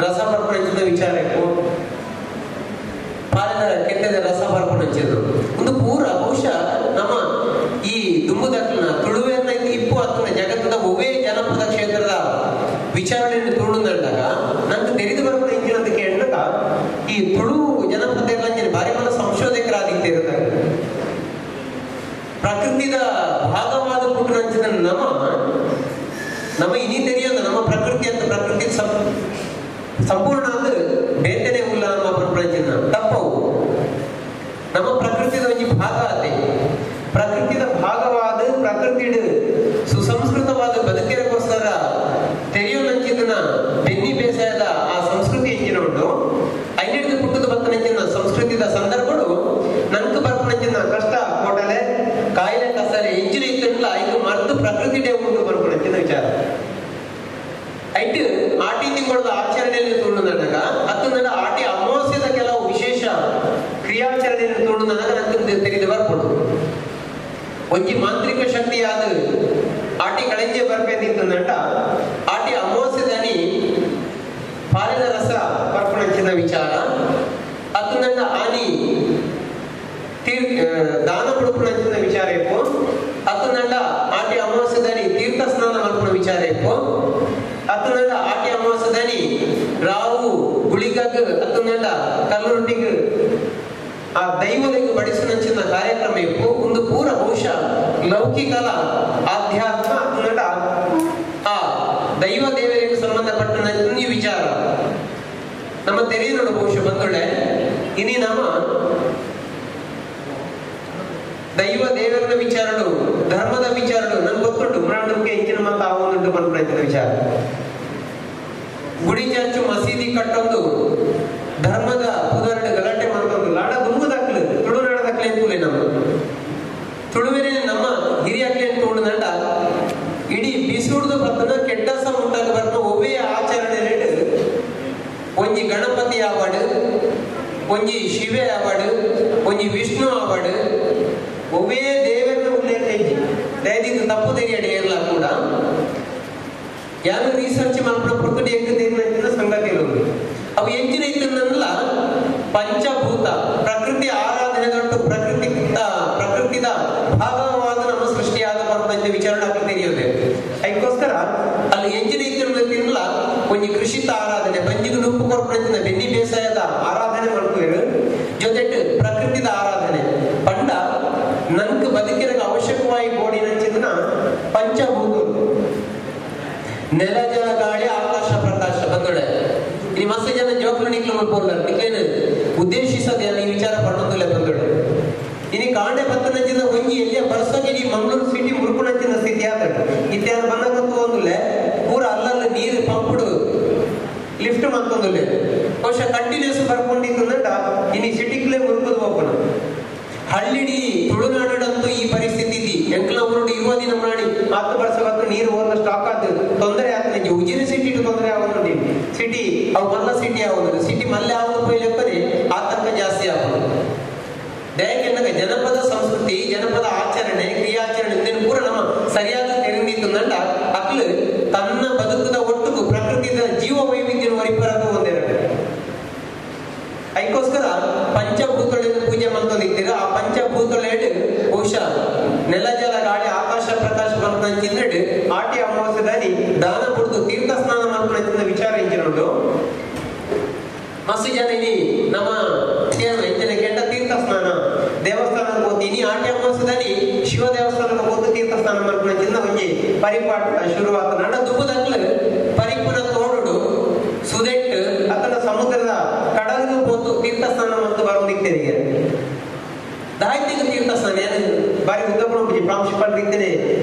S5: ರಸ ಬರ್ಪಣಿಸಿದ ವಿಚಾರಕ್ಕೂ ಪಾಳೆದ ಕೆಟ್ಟದ ರಸ ಬರ್ಪಣಿಸಿದ್ರು ಒಂದು ಪೂರ ಬಹುಶಃ ನಮ್ಮ ಈ ದುಂಬುದಟ್ಲನ ತುಳುವೆನ್ನ ಇಪ್ಪು ಹತ್ತನ ಜಗತ್ತದ ಒವೇ ಜನಪದ ಕ್ಷೇತ್ರದ ವಿಚಾರಣೆಯನ್ನು ತುಳುಂದಾಗ ನಂಗೆ ತೆರೆದು ಬರ್ಪಣ ಇಂಜಿನಂತ ಕೇಳಿದಾಗ ಈ ತುಳು ಜನಪದ ಬಾರಿ ಮನ ಸಂಶೋಧಕರಾದಿತ್ತಿರುತ್ತಾರೆ ಪ್ರಕೃತಿದ ಭಾಗವಾದ ಪುಟ್ಟನಂಚಿದ ನಮ್ಮ ಇನಿ ತೆರೆಯೋದು ನಮ್ಮ ಪ್ರಕೃತಿ ಅಂತ ಪ್ರಕೃತಿ ಸಂಪೂರ್ಣ ಅದು ಬೇತನೆ ಉಲ್ಲ ನಮ್ಮ ಪ್ರಪಂಚನ ತಪ್ಪವು ನಮ್ಮ ಪ್ರಕೃತಿದ ಒಂದು ಭಾಗ ಅದೇ ಪ್ರಕೃತಿದ ಭಾಗವಾದ ಪ್ರಕೃತಿ ಕಳೆಂಜೆ ಬರ್ಬೇಕಿತ್ತಂದಂಟ ಆಟಿ ಅಮಾವಾಸ್ಯೆದಾನಿ ಪಾಲಿನ ರಸ ಬರ್ಪಣಂಚಿನ ವಿಚಾರ ಅತ್ತಂದಂಡ ಆನಿ ದಾನ ಪುಡುಪುಣಂಚಿನ ವಿಚಾರ ಇಪ್ಪು ಅತ್ತಂದಂಡ ಆಟಿ ಅಮಾವಾಸ್ಯೆದಾನಿ ತೀರ್ಥ ಸ್ನಾನ ಮಲ್ಪುಣ ವಿಚಾರ ಇಪ್ಪು ಅತ್ತಂದಂಡ ಆಟಿ ಅಮಾವಾಸ್ಯೆದಾನಿ ರಾವು ಗುಳಿಗಗ್ ಅತ್ತಂದಂಡ ಕಲ್ಲುಂಟಿಗ್ ಆ ದೈವಲಿಗೆ ಬಡಿಸಿನ ಕಾರ್ಯಕ್ರಮ ಇಪ್ಪು ಒಂದು ಪೂರ ಬಹುಶಃ ಲೌಕಿಕಲ ಆಧ್ಯಾತ್ಮ ಅತ್ತಂದಂಡ ಆ ದೈವ ದೇವರಿಗೆ ಸಂಬಂಧಪಟ್ಟ ಈ ವಿಚಾರ ನಮ್ಮ ತೆರೆ ನೋಡು ಬಹುಶಃ ಬಂದೊಳ್ಳೆ ಇನಿ ನಮ್ಮ ದೈವ ದೇವರ ವಿಚಾರಗಳು ಧರ್ಮದ ವಿಚಾರಗಳು ನನ್ಗೆ ಗೊತ್ತುಂಟು ಮರಣಕ್ಕೆ ಹೆಚ್ಚಿನ ಮಾತು ಆಗುವುದುಂಟು ಬಂದ್ಬಿಟ್ಟಿನ ವಿಚಾರ ಗುಡಿ ಚರ್ಚು ಮಸೀದಿ ಕಟ್ಟೊಂದು ಧರ್ಮದ ಉದಾಹರಣೆ ಗಲಾಟೆ ಮಾಡ್ಕೊಂಡು ಲಾಡ ದುಂಬುದಾಕ್ಲು ತುಳುನಾಡದಾಕ್ಲೆ ಅಂತೂಲೆ ನಮ್ಮ ತುಳುವಿನ ನಮ್ಮ ಹಿರಿಯಾಕ್ಲೆ ಅಂತ ಉಂಟು ಇಡೀ ಬಿಸಿಹುಡ್ದು ಬರ್ತನ ಕೆಟ್ಟಸ ಉಂಟಾಗ ಬರ್ತ ಒಬ್ಬೇ ಆಚರಣೆ ಒಂಜಿ ಗಣಪತಿ ಆವಾರ್ಡ್ ಒಂಜಿ ಶಿವೆ ಆವಾರ್ಡ್ ಒಂಜಿ ವಿಷ್ಣು ಆವಾರ್ಡ್ ಒಬ್ಬೇ ದೇವರನ್ನ ಉಲ್ಲೇಖ ದಯದಿಂದ ತಪ್ಪು ತೆಗೆಯಡಿ ಎಲ್ಲ ಕೂಡ ಯಾರು ರಿಸರ್ಚ್ ಮಾಡ್ಕೊಂಡ ಪುರ್ತಡಿ ಎಂಕಿನ ಸಂಗತಿ ಇರೋದು ಅವು ಎಂಚಿನ ಇದ್ದನ್ನೆಲ್ಲ ಪಂಚಭೂತ ಪ್ರಕೃತಿ ಆರಾಧನೆ ದೊಡ್ಡ ಪ್ರಕೃತಿದ ಭಾಗವಾದ ನಮ್ಮ ಸೃಷ್ಟಿಯಾದ ಬರ್ತಂತ ವಿಚಾರ ತೆರೆಯೋದೆ ಅದಕ್ಕೋಸ್ಕರ ಅಲ್ಲಿ ಎಂಚಿನ ಇದ್ದಲ್ಲ ಒಂಜಿ ಕೃಷಿತ ಆರಾಧನೆ ಬಂಜಿಗೆ ನುಪ್ಪು ಕೊಡ್ಕೊಂಡ ಬೆನ್ನಿ ಬೇಸಾಯದ ಆರಾಧನೆ ಮಾಡ್ತೀವಿ ಜೊತೆಗೆ ಪ್ರಕೃತಿದ ಆರಾಧನೆ ಪಂಡ ನನ್ಗೆ ಬದುಕಿನ ಅವಶ್ಯಕವಾಗಿ ಗೋಡಿನ ಪಂಚಭೂತ ನೆಲ ಜಲ ಗಾಳಿ ಆಕಾಶ ಪ್ರಕಾಶ ಬಂದೊಡೆ ಈ ಮಸ್ತ್ ಜನ ಜೋಕ್ಲು ನಿಕ್ಲು ಮಾಡ್ಬೋಲ್ಲ ನಿಕ್ಲೇನು ಉದ್ದೇಶಿಸದೆ ಈ ವಿಚಾರ ಪಣ್ಣೊಂದಿಲ್ಲ ಬಂದೊಡೆ ಇನಿ ಕಾಂಡೆ ಪತ್ತನಂಚಿನ ಒಂಜಿ ಎಲ್ಲಿಯ ಬರ್ಸೋಕೆ ಈ ಮಂಗಳೂರು ಸಿಟಿ ಮುರುಕುಣಂಚಿನ ಸ್ಥಿತಿ ಆತ ಇತ್ಯಾದ ಬಂದಂತೂ ಒಂದಿಲ್ಲ ಪೂರ ಅಲ್ಲಲ್ಲ ನೀರು ಪಂಪುಡು ಲಿಫ್ಟ್ ಮಾಡ್ಕೊಂದಿಲ್ಲ ಬಹುಶಃ ಕಂಟಿನ್ಯೂಸ್ ಬರ್ಕೊಂಡಿದ್ದಂಟ ಇನಿ ಸಿಟಿಗ್ಲೇ ಮುರುಕುದು ಹೋಗೋಣ ಹಳ್ಳಿಡಿ ತುಳುನಾಡಂತೂ ಈ ಪರಿಸ್ಥಿತಿ ಇದೆ ಎಂಕ್ಲ ಊರುಡು 20 ದಿನ ಮಾಡಿ 10 ವರ್ಷ ಹೊತ್ತು ನೀರು ಹೋದ ಸ್ಟಾಕ್ ಆದ ತೊಂದರೆ ಆಗ್ತದೆ ಉಜಿರೆ ಸಿಟಿ ತೊಂದರೆ ಆಗೋದು ಸಿಟಿ ಅವು ಮಲ್ಲ ಸಿಟಿ ಆಗೋದು ಸಿಟಿ ಮಲ್ಲೆ ಆಗೋದು ಪೈಲೆಕ್ಕದೆ ಆತಂಕ ಜಾಸ್ತಿ ಆಗೋದು ದಯಕೆಂದಾಗ ಜನಪದ ಸಂಸ್ಕೃತಿ ಜನಪದ ಆಚರಣೆ ಕ್ರಿಯಾಚರಣೆ ಪೂರ ನಮ್ಮ ಸರಿಯಾದ ತೆರೆದಿತ್ತಂದಂಟ ಅಕ್ಲು ತನ್ನ ಬದುಕದ ಒಟ್ಟಿಗೂ ಪ್ರಕೃತಿದ ಜೀವ ವೈವಿಧ್ಯ ವರಿಪರದು ಒಂದೆರಡು ಅದಕ್ಕೋಸ್ಕರ ಪಂಚಭೂತಗಳಿಂದ ಪೂಜೆ ಮಾಡ್ಕೊಂಡಿದ್ದೀರ ಆ ಪಂಚಭೂತಗಳು ಬಹುಶಃ ನೆಲ ಜಲ ಗಾಳಿ ಆಕಾಶ ಪ್ರಕಾಶ ಮಾಡ್ಕೊಂಡ್ ಆಟಿ ಅಮಾವಾಸ್ಯದಲ್ಲಿ ದಾನ ಕೊಡ್ತು ತೀರ್ಥ ಸ್ನಾನ ಮಾಡ್ಕೊಂಡ ವಿಚಾರ ಇಂಚಿನೋಡು ಮಸ್ತ್ ಜನ ಇನಿ ನಮ್ಮ ಎಂಚಿನ ಕೆಟ್ಟ ತೀರ್ಥ ಸ್ನಾನ ದೇವಸ್ಥಾನಕ್ಕೆ ಹೋಗ್ತೀನಿ ಆಟಿ ಅಮಾವಾಸ್ಯದಲ್ಲಿ ಶಿವ ದೇವಸ್ಥಾನಕ್ಕೆ ಹೋಗಿ ತೀರ್ಥ ಸ್ನಾನ ಮಾಡ್ಕೊಂಡ ಒಂಜಿ ಪರಿಪಾಠ ಶುರುವಾತ ನಡ ದುಬ್ಬದಕ್ಲು ಪರಿಪೂರ್ಣ ತೋಡು ಸುದೆಟ್ ಅದನ್ನ ಸಮುದ್ರದ ಕಡಲಿಗೆ ಹೋದು ತೀರ್ಥ ಸ್ನಾನ ಮತ್ತು ಬರೋದಿಕ್ತೇನೆ ದಾಯಿತಿಗೆ ತೀರ್ಥ ಸ್ನಾನ ಬಾರಿ ಉದ್ದಪಣ ಪ್ರಾಂಶುಪಾಲ ರೀತಿಯೇ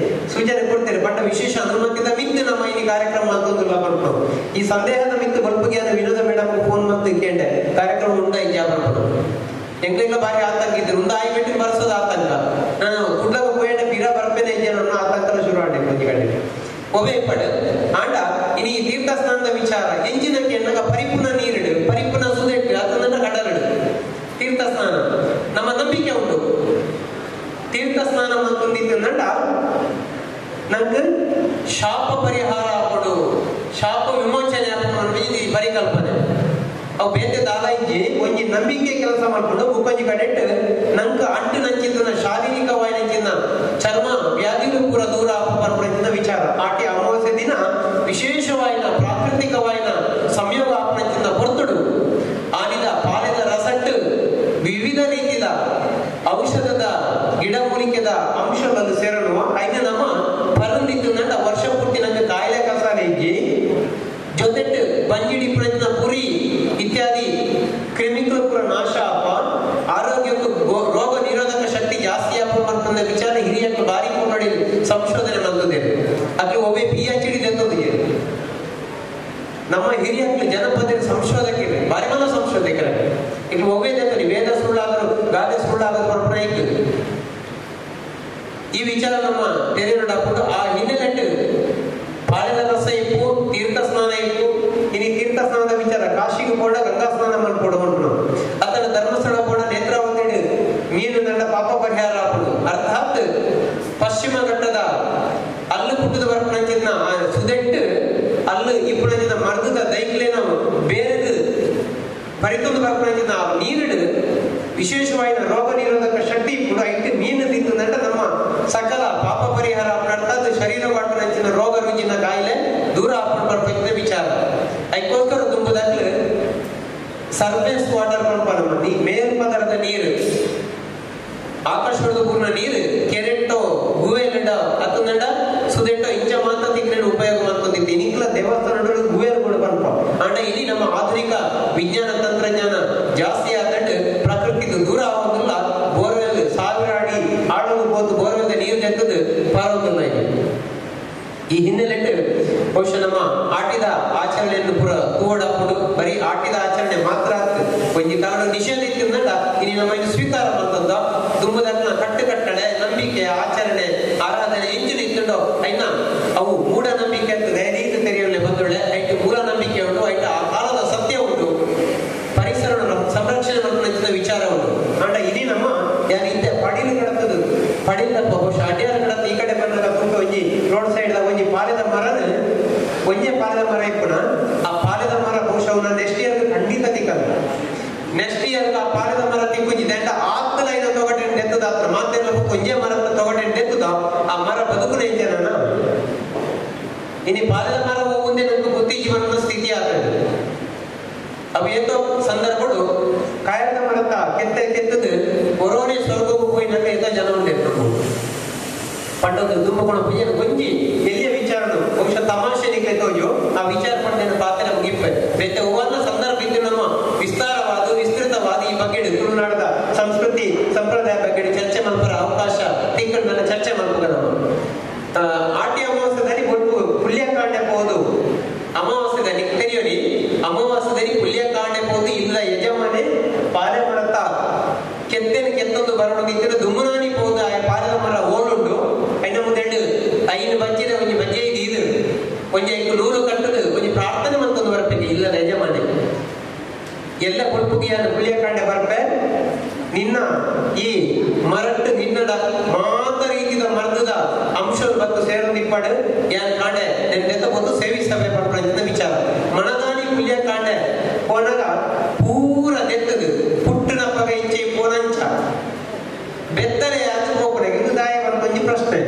S5: ಸೂಚನೆ ಕೊಡ್ತೇನೆ ಬಟ್ ವಿಶೇಷ ಅನುಮತಿದ ಮಿತ್ತು ನಮ್ಮ ಈ ಕಾರ್ಯಕ್ರಮ ಅಂತಂದಿಲ್ಲ ಬರ್ಬೋದು ಈ ಸಂದೇಹದ ಮಿತ್ತು ಬಲ್ಪಗೆ ಅದು ವಿನೋದ ಮೇಡಮ್ ಫೋನ್ ಮತ್ತು ಕೇಂಡೆ ಕಾರ್ಯಕ್ರಮ ಉಂಟಾಗಿ ಬರ್ಬೋದು ಎಂಕ್ಲೆಲ್ಲ ಬಾರಿ ಆತಂಕ ಇದ್ರು ಒಂದು ಆಯ್ಬಿಟ್ಟು ಬರ್ಸೋದು ಆತಂಕ ನಾನು ಕುಡ್ಲಾಗ ಹೋಯಟ ಬಿರ ಬರ್ಬೇನೆ ನನ್ನ ಆತಂಕ ಶುರು ಆಡೆ ಮುಂಚೆ ಕಡೆ ಒಬ್ಬೇ ಪಡೆ ಆಂಡ ಇನಿ ತೀರ್ಥ ಸ್ನಾನದ ವಿಚಾರ ಎಂಜಿನಕ್ಕೆ ಎನ್ನಗ ಪರಿಪೂರ್ಣ ನೀರಿಡು ಪರಿಪೂರ್ಣ ಸುದೆಟ್ಟು ಅದನ್ನ ಕಡಲಿಡು ತೀರ್ಥ ಸ್ನಾನ ನಮ್ಮ ನಂಬಿಕೆ ಉಂಟು ತೀರ್ಥ ಸ್ನಾನ ಮಂತೊಂದಿದ್ದಂಡ ನಂಗೆ ಶಾಪ ಪರಿಹಾರ ಕೊಡು ಶಾಪ ವಿಮೋಚನೆ ಹಾಕೊಂಡು ಪರಿಕಲ್ಪನೆ ಅವು ಬೇತೆ ದಾದಾಯಿಜಿ ಒಂಜಿ ನಂಬಿಕೆ ಕೆಲಸ ಮಾಡ್ಕೊಂಡು ಬುಕ್ಕೊಂಜಿ ಕಡೆಟ್ ನಂಗೆ ಅಂಟು ನಂಚಿನ ಶಾರೀರಿಕವಾಗಿ ನಂಚಿನ ಚರ್ಮ ವ್ಯಾಧಿಗಳು ಪೂರ ದೂರ ಬರ್ಪಡಿಸಿದ ವಿಚಾರ ಆಟಿ ಅಮಾವಾಸ್ಯೆ ದಿನ ವಿಶೇಷವಾಯಿನ ಪ್ರಾಕೃತಿಕವಾಯಿನ ಸಂಯೋಗ ಆಪನಂಚಿನ ಹೊರತುಡು ಆನಿದ ಪಾಲಿದ ರಸಟ್ಟು ವಿವಿಧ ರೀತಿಯ ಔಷಧದ ಗಿಡಮೂಲಿಕೆದ ಅಂಶಗಳನ್ನು ಸೇರಲು ಐನ ನಮ್ಮ ಪರಂದಿತ್ತು ನಂಟ ವರ್ಷ ಪೂರ್ತಿ ನಂಗೆ ಕಾಯಿಲೆ ಕಸಾಲೆ ಇಜ್ಜಿ ಜೊತೆಟ್ಟು ಬಂಜಿಡಿ ಪ್ರಯತ್ನ ಪುರಿ ಇತ್ಯಾದಿ ಕ್ರಿಮಿಗಳು ಪೂರ ನಾಶ ಆಪ ಆರೋಗ್ಯಕ್ಕೂ ರೋಗ ನಿರೋಧಕ ಶಕ್ತಿ ಜಾಸ್ತಿ ಆಪ ಅಂತಂದ ವಿಚಾರ ಹಿರಿಯಕ್ಕೆ ಬಾರಿ ನೋಡಿ ಸಂಶೋಧನೆ ಮಾಡ್ತದೆ ಅದಕ್ಕೆ ಒಬ್ಬೇ PhD ತೆತ್ತೋದಿದೆ ನಮ್ಮ ಹಿರಿಯಕ್ಕೆ ಜನಪದ ಸಂಶೋಧಕರು ಬಾರಿ ಮನ ಸಂಶೋಧಕರ ಈಗ ಒಬ್ಬೇ ತೆತ್ತರಿ ವೇದ ಸುಳ್ಳಾದರು ಗಾದೆ ಸುಳ್ಳಾದರು ಬರ್ಪಣೆ ಈ ವಿಚಾರ ನಮ್ಮ ತೆರೆ ನೋಡಾಕೊಂಡು ಆ ಹಿನ್ನೆಲೆ ಬಾಳೆದ ರಸ ಇಪ್ಪು ತೀರ್ಥ ಸ್ನಾನ ಇಪ್ಪು ಇನಿ ತೀರ್ಥ ಸ್ನಾನದ ವಿಚಾರ ಕಾಶಿಗೆ ಕೂಡ ಗಂಗಾ ಸ್ನಾನ ಮಾಡ್ಕೊಡೋಣ ಅದನ್ನ ಧರ್ಮಸ್ಥಳ ಕೂಡ ನೇತ್ರಾವತಿ ಮೀನು ದಂಡ ಪಾಪ ಪರಿಹಾರ ಆಗುದು ಅರ್ಥಾತ್ ಪಶ್ಚಿಮ ಘಟ್ಟದ ಅಲ್ಲು ಪುಟ್ಟದ ಬರ್ಪಣಂಚಿನ ಸುದೆಟ್ಟು ಅಲ್ಲಿ ಇಪ್ಪಣಂಚಿನ ಮರ್ದದ ದೈಕ್ಲೆ ನಾವು ಬೇರೆದು ಪರಿತೊಂದು ಬರ್ಪಣಂಚಿನ ನೀರಿಡು ವಿಶೇಷವಾದ ರೋಗ ನಿರೋಧಕ ಶಕ್ತಿ ಕೂಡ ಇಟ್ಟು ಮೀನು ತಿಂತಂದ್ರೆ ನಮ್ಮ ಸಕಲ ಪಾಪ ಪರಿಹಾರ ನಡ್ತದ್ದು ಶರೀರ ಮಾಡ್ಕೊಂಡ ರೋಗ ರುಜಿನ ಕಾಯಿಲೆ ದೂರ ಹಾಕೊಂಡು ಬರ್ಬೇಕಿದೆ ವಿಚಾರ ಅದಕ್ಕೋಸ್ಕರ ತುಂಬದಾಗ್ಲು ಸರ್ಫೇಸ್ ವಾಟರ್ ಪಂಪ್ ಮೇಲ್ಪದರದ ನೀರು ಆಕಾಶದ ಪೂರ್ಣ ನೀರು ಕೆರೆಂಟೋ ಗುವೆಲೆಂಡ ಹತ್ತಂದಂಡ ಸುದೆಂಟೋ ಇಂಚ ಮಾತ್ರ ತಿಂಗಳು ಉಪಯೋಗ ಮಾಡ್ಕೊಂಡಿದ್ದೀನಿ ನಿಕ್ಲ ದೇವಸ್ಥಾನಗಳು ಗುವೆಲ್ ಕೂಡ ಪಂಪ ಅಂಡ ಇಲ್ಲಿ ನಮ್ಮ ಆಧುನಿಕ ವಿಜ್ಞಾನ ತಂತ್ರಜ್ಞಾನ ಜಾಸ್ತಿ ಆದಂಡು ಪ್ರಕೃತಿದು ದೂರ ಆಗೋದಿಲ್ಲ ಬೋರ್ವೆಲ್ ಸಾವಿರ ಅಡಿ ಆಡೋದು ಹೋದು ಬೋರ್ವೆಲ್ ನೀರು ತೆಗೆದು ಪಾರೋದಿಲ್ಲ ಈ ಹಿನ್ನೆಲೆ ಬಹುಶಃ ನಮ್ಮ ಆಟಿದ ಆಚರಣೆಯನ್ನು ಪೂರ ತೂವಡಾಕೊಂಡು ಬರೀ ಆಟಿದ ಆಚರಣೆ ಮಾತ್ರ ಒಂದು ಕಾರಣ ನಿಷೇಧ ಇತ್ತಿಂದ ಇನ್ನು ನಮ್ಮ ಇದು ಸ್ವೀಕಾರ ಮಾಡ್ತದ ತುಂಬದನ್ನ ಕಟ್ಟುಕಟ್ಟಳೆ ನಂಬಿಕೆ ಆಚರಣೆ ಆರಾಧನೆ ಇಂಜಿನ್ ಇತ್ತುಂಡೋ ಐನ ಅವು ಮೂಢನಂಬಿಕೆ ಅಂತ ಧೈರ್ಯ ತೆರೆಯಲು ಬಂದೊಳ್ಳೆ ಐಟು ಮೂಢನಂಬಿಕೆ ಉಂಟು ಐಟ ಆ ಕಾಲದ ಸತ್ಯ ಉಂಟು ಪರಿಸರ ಸಂರಕ್ಷಣೆ ಮಾಡ್ಕೊಂಡ ವಿಚಾರ ಉಂಟು ಅಂಡ ಇಲ್ಲಿ ನಮ್ಮ ಯಾರು ಹಿಂದೆ ಪಡಿಲು ಕಡತದು ಪಡಿಲಪ್ಪ ಬಹುಶಃ ಅಡ್ಯಾರ ಕಡತ ಈ ಕಡೆ ಬಂದಾಗ ಕುಂಟು ಒಂಜಿ ರೋಡ್ ಸೈಡ್ ಒಂಜಿ ಪಾಲದ ಮರನ ಒಂಜೆ ಪಾಲದ ಮರ ಇಪ್ಪುನ ಆ ಪಾಲದ ಮರ ಬಹುಶಃ ನಾನು ನೆಕ್ಸ್ಟ್ ಇಯರ್ ಖಂಡಿತ ತಿಕ್ಕಲ್ಲ ನೆಕ್ಸ್ಟ್ ಇಯರ್ ಆ ಪಾಲದ ಮರ ತಿಕ್ಕುಂಜಿ ದಂಡ ಆತ್ತಲ ಐನ ತೊಗಟೆ ಎತ್ತದ ಹತ್ರ ಮಾತೆಲ್ಲ ಒಂಜೆ ಮರ ತೊಗಟೆ ಎತ್ತದ ಆ ಮರ ಬದುಕುನೇ ಜನ ಇನ್ನು ಪಾಲದ ಮರ ಹೋಗುಂದೆ ನಮ್ಗೆ ಬುದ್ಧಿ ಜೀವನದ ಸ್ಥಿತಿ ಆಗ್ತದೆ ಅವು ಏತೋ ಸಂದರ್ಭಗಳು ಕಾಯದ ಮರತ ಕೆತ್ತದು ಕೊರೋನೆ ಸ್ವರ್ಗಕ್ಕೂ ಹೋಯಿನಾಗ ಏತೋ ಜನ ಉಂಟು ಪಂಡದು ದುಂಬಕೋಣ ಪುಯ್ಯನ ಗೊಂಜಿ ಎಲ್ಲಿಯ ವಿಚಾರ ಬಹುಶಃ ತಮಾಷೆ ನಿಕ್ಲೆ ತೋಜು ಆ ವಿಚಾರ ಪಂಡಿನ ಪಾತ್ರ ಮುಗಿಪ್ಪೆ ಬೆತ್ತ ಹೂವನ್ನ ಸಂದರ್ಭ ಇದ್ದು ನಮ್ಮ ವಿಸ್ತಾರವಾದ ವಿಸ್ತೃತವಾದ ಈ ಬಗ್ಗೆ ತುಳುನಾಡದ ಸಂಸ್ಕೃತಿ ಸಂಪ್ರದಾಯ ಬಗ್ಗೆ ಚರ್ಚೆ ಮಲ್ಪರ ಅವಕಾಶ ತಿಂಗಳು ನನ್ನ ಚರ್ಚೆ ಮಲ್ಪಗ ನಮ್ಮ ಆಟಿ ಅಮಾವಾಸ್ಯದಲ್ಲಿ ಒಟ್ಟು ಪುಲ್ಯಕಾಂಡೆ ಹೋದು ಅಮಾವಾಸ್ಯದಲ್ಲಿ ತೆರೆಯೋಡಿ ಅಮಾವಾಸ್ಯದಲ್ಲಿ ಪುಲ್ಯಕಾಂಡೆ ಹೋದು ಇಲ್ಲ ಯಜಮಾನೆ ಪಾಲೆ ಮರತ ಕೆತ್ತೇನು ಕೆತ್ತೊಂದು ಬರೋಣಿದ್ರೆ ದುಮ್ಮನಾನಿ ಹೋದ ಆ ಪಾಲದ ಮರ ಓಡುಂಡು ಐನ ಮುಂದೆಂಡು ಐನು ಬಜ್ಜಿದ ಒಂಜಿ ಬಜ್ಜೆ ಇದು ಒಂಜಿ ಐದು ನೂರು ಕಟ್ಟದು ಒಂಜಿ ಪ್ರಾರ್ಥನೆ ಮಾಡ್ಕೊಂಡು ಬರ್ಬೇಕು ಇಲ್ಲ ಯಜಮಾನೆ ಎಲ್ಲ ಕೊಡ್ಪುಗಿಯಾನ ಪುಳ್ಯಕಾಂಡೆ ಬರ್ಪೆ ನಿನ್ನ ಈ ಮರಟ್ಟು ನಿನ್ನಡ ಮಾತ್ರ ರೀತಿದ ಮರ್ದದ ಅಂಶ ಬತ್ತು ಸೇರದಿಪ್ಪಾಡು ಯಾನ್ ಕಾಂಡೆ ನೆನ್ನೆತ್ತ ಒಂದು ಸೇವಿಸಬೇ ಪಡ್ಕೊಂಡ ವಿಚಾರ ಮಣದಾನಿ ಪುಳ್ಯಕಾಂಡೆ ಪೋನಾಗ ಪೂರ ದೆತ್ತದು ಪುಟ್ಟನ ಪಗ ಇಂಚೆ ಪೋನಂಚ ಬೆತ್ತಲೆ ಯಾಚು ಹೋಗ್ರೆ ಇದು ದಾಯ ಬಂದೊಂಜಿ ಪ್ರಶ್ನೆ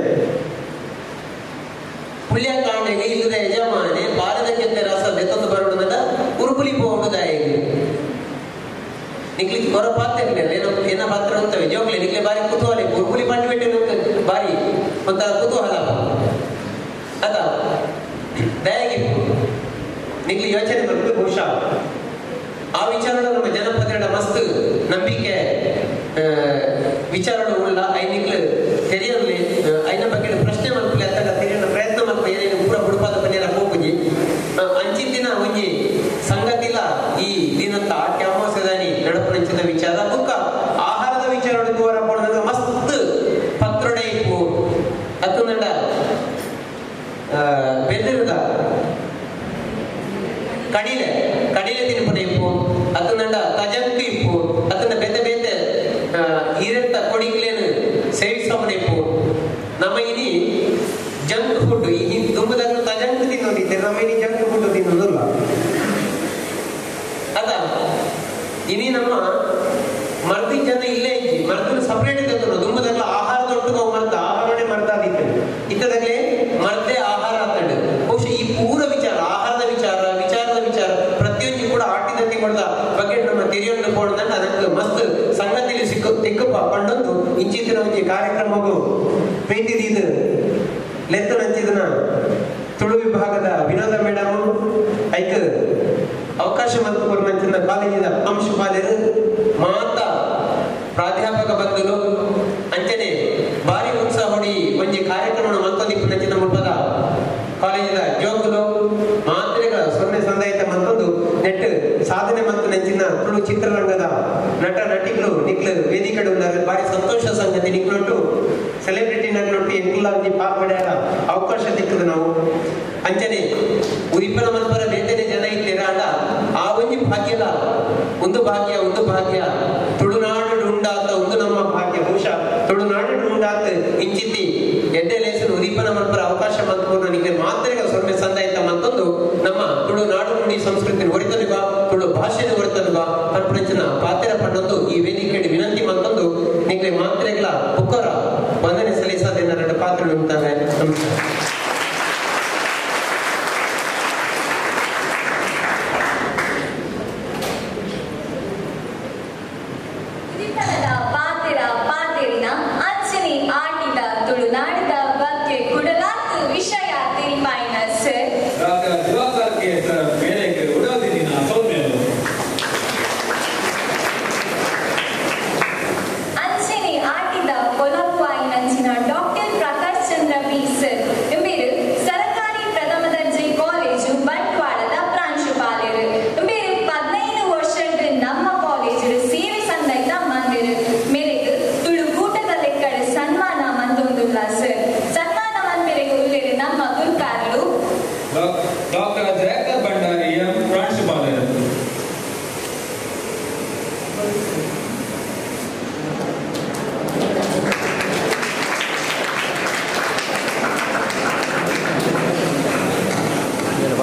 S5: ಪುಳ್ಯಕಾಂಡೆಗೆ ಇಲ್ಲದ ಯಜಮಾನೆ ಬಾರದ ಕೆತ್ತ ರಸ ದೆತ್ತೊಂದು ಬರೋಣದ ಉರುಪುಲಿ ಹೋಗುದು ದಾಯಿಗೆ ನಿಕ್ಲಿಕ್ಕೆ ಹೊರ ಪಾತ್ರ ಇರಲಿಲ್ಲ ಏನ ಪಾತ್ರ ಅಂತವೆ ಜೋಗ್ಲೆ ನಿಕ್ಲೆ ಬಾರಿ ಕುತೂಹಲ ಉರುಪುಲಿ ಪಂಡು ಬಿಟ್ಟು ಬಾರಿ ಒಂಥರ ಕುತೂಹಲ ಅದ ದಯಾಗಿ ನಿಕ್ಲಿ ಯೋಚನೆ ಬರ್ತದೆ ಬಹುಶಃ ಆ ವಿಚಾರಗಳು ನಮ್ಮ ಜನಪದಗಳ ಮಸ್ತ್ ನಂಬಿಕೆ ವಿಚಾರಗಳು ಉಳ್ಳ ಐನಿಕ್ಲು ತೆರೆಯಲ್ಲಿ ಐನ ಬಗ್ಗೆ ಪ್ರಶ್ನೆ ಮಾಡ್ಕೊಳ್ಳಿ ಅತ್ತಾಗ ತೆರೆಯೋ ಪ್ರಯತ್ನ ಮಾಡ್ಕೊಳ್ಳಿ ಏನೇನು ಪೂರ ಬುಡಪಾದ ಪನ್ನೆಲ್ಲ ಹೋಗುಜಿ ಅಂಚಿನ ದಿನ ಒಂಜಿ ಸಂಗತಿಲ್ಲ ಈ ದಿನತ್ತ ಆಟ್ಯ ಅಮಾವಾಸ್ಯದಾನಿ ನಡಪಂಚಿದ ವಿಚಾರ ಬುಕ್ಕ ಆಹಾರದ ವಿಚಾರಗಳು ದೂರ ಪಡೆದಾಗ ಮಸ್ತ್ ಪತ್ರೊಡೆ ಇಪ್ಪು ಅದು ನಂಡ ಬೆದರದ ಕಡಿಲೆ ತಿನ್ಪುಡ ಇಪ್ಪು ಅದು ನಂಡ ತಜಂಕು ಇಪ್ಪು ಅದನ್ನ ಬೆದ ಬೇತೆ ಇರತ್ತ ಕೊಡಿಗ್ಲೇನು ಸೇವಿಸೋಣ ಇಪ್ಪು ನಮ್ಮ ಇನಿ ಜಂಕ್ ಫುಡ್ ಈ ದುಂಬದಾಗ ತಜಂಕು ತಿನ್ನೋದಿದ್ದೆ ನಮ್ಮ ಇನಿ ಜಂಕ್ ಫುಡ್ ತಿನ್ನೋದಿಲ್ಲ ಅದ ಇನಿ ನಮ್ಮ ಮರ್ದಿ ಜನ ಇಲ್ಲೇ ಇದ್ದಿ ಮರ್ದನ ಸಪರೇಟ್ ಇದ್ದದ್ದು ದುಂಬದಾಗ ಆಹಾರದ ಒಟ್ಟು ಮರ್ದ ಆಹಾರನೇ ಮರ್ದಾದಿತ್ತು ಇತ್ತದಾಗಲೇ ಮರ್ದೆ ಆಹಾರ ಆತಂಡು ಬಹುಶಃ ಈ ಪೂರ ವಿಚಾರ ಆಹಾರದ ವಿಚಾರದ ವಿಚಾರ ಪ್ರತಿಯೊಂದು ಕೂಡ ಆಟಿದಂತೆ ಕೊಡ್ದ ಬಗ್ಗೆ ನಮ್ಮ ತೆರೆಯೊಂದು ಕೊಡ್ದ ಅದಕ್ಕೆ ಮಸ್ತ್ ಸಂಗತಿಯಲ್ಲಿ ತಿಕ್ಕಪ್ಪ ಪಂಡೊಂದು ಇಂಚಿತ್ತಿನ ಒಂದು ಕಾರ್ಯಕ್ರಮವು ಪ್ರೀತಿದ ಲೆತ್ತ ನಂಚಿದನ ತುಳು ವಿಭಾಗದ ವಿನೋದ ಮೇಡಮ್ ಐಕ್ ಅವಕಾಶ ಮತ್ತು ನಂಚಿನ ಕಾಲೇಜಿನ ಅಂಶಪಾಲರು ಮಾತ ಪ್ರಾಧ್ಯಾಪಕ ಬಂಧುಗಳು ಅಂಚನೆ ಭಾರಿ ಉತ್ಸಾಹ ಹೊಡಿ ಒಂಜಿ ಕಾರ್ಯಕ್ರಮ ಮತ್ತೊಂದಿಪ್ಪು ನಂಚಿನ ಮುಟ್ಟದ ಕಾಲೇಜಿನ ಜೋಗುಲು ಮಾತ್ರೆಗಳ ಸೊನ್ನೆ ಸಂದಾಯಿತ ಮತ್ತೊಂದು ನೆಟ್ ಸಾಧನೆ ಮತ್ತು ನೆಂಚಿನ ತುಳು ಚಿತ್ರರಂಗದ ನಟ ನಟಿಗಳು ನಿಕ್ಲು ವೇದಿಕೆಡು ಭಾರಿ ಸಂತೋಷ ಸಂಗತಿ ನಿಕ್ಲೊಟ್ಟು ಸೆಲೆಬ್ರಿಟಿ ನಗ್ಲೊಟ್ಟು ಎಂಕ್ಲ ಒಂಜಿ ಪಾಲ್ಪಡ್ಯಾರ ಅವಕಾಶ ಸಿಕ್ಕದು ನಾವು ಅಂಚನೆ ಉರಿಪನ ಮಲ್ಪರ ಬೇತನೆ ಜನ ಇದ್ದೀರ ಅಲ್ಲ ಆ ಒಂಜಿ ಭಾಗ್ಯದ ಒಂದು ಭಾಗ್ಯ ತುಳುನಾಡು ಉಂಡಾತ ಒಂದು ನಮ್ಮ ಭಾಗ್ಯ ಬಹುಶಃ ತುಳುನಾಡು ಉಂಡಾತ ಇಂಚಿತ್ತಿ ಎಡ್ಡೆ ಲೇಸಲು ಉರಿಪನ ಮಲ್ಪರ ಅವಕಾಶ ಬಂದ್ಕೊಂಡು ನಿಮಗೆ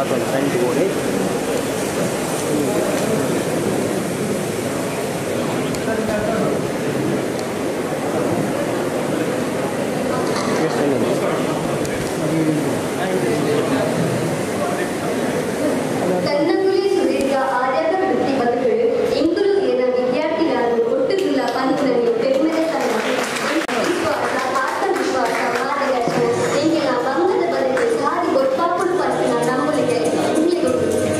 S6: ಮತ್ತೊಂದು ಫ್ರೆಂಡ್ ಓಡಿ
S7: ಕನ್ನಗುಳಿ ಸುದೀರ್ಘ ಆಧ್ಯಾತ್ಮ ವೃತ್ತಿ ಬದುಕುಗಳು ಎಂಕುಲು ಏನ ವಿದ್ಯಾರ್ಥಿಗಳನ್ನು ಒಟ್ಟುಗುಲ್ಲ ಪಂಥದಲ್ಲಿ ಬೆಂಬಲ ವಿಶ್ವಾಸ ಆತ್ಮವಿಶ್ವಾಸ ಮಾರ್ಗದರ್ಶನ ಎಂಗಿನ ಬಂಗದ ಬದುಕು ಸಾರಿ ಗೊತ್ತಾಪುಡು ಪರ್ಸಿನ ನಮ್ಮುಲಿಗೆ ಇಂಗ್ಲಿಗೂ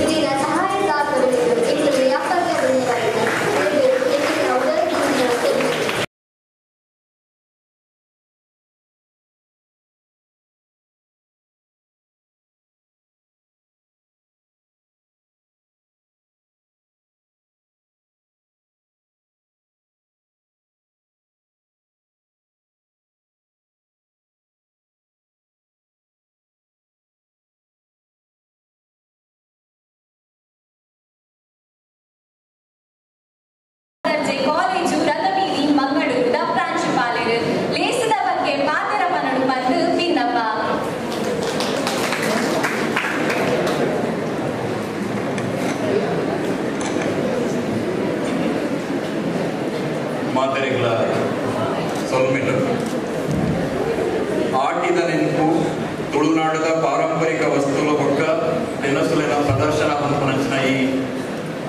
S7: ಇದೀನ ಸಹಾಯಕಾರರು ಎಂಕುಲು ವ್ಯಾಪಾರ ಬೆಳೆಯಲಾಗಿದೆ ಎಂಕಿನ ಉದಯದಿಂದ
S2: ದರ್ಜೆ ಕಾಲೇಜು ರಥಬೀದಿ ಮಂಗಳೂರುದ ಪ್ರಾಂಶುಪಾಲರು ಲೇಸದ ಬಗ್ಗೆ ಪಾತ್ರ ಪನಡು ಬಂದು ಪಿನ್ನಪ್ಪ
S3: ಮಾದರಿಗಳ ಸೊಲ್ಮೆನು ಆಟಿದ ನೆನಪು ತುಳುನಾಡದ ಪಾರಂಪರಿಕ ವಸ್ತುಗಳ ಬೊಕ್ಕ ನೆನಸುಲಿನ ಪ್ರದರ್ಶನ ಪಂಪನಂಚಿನ ಈ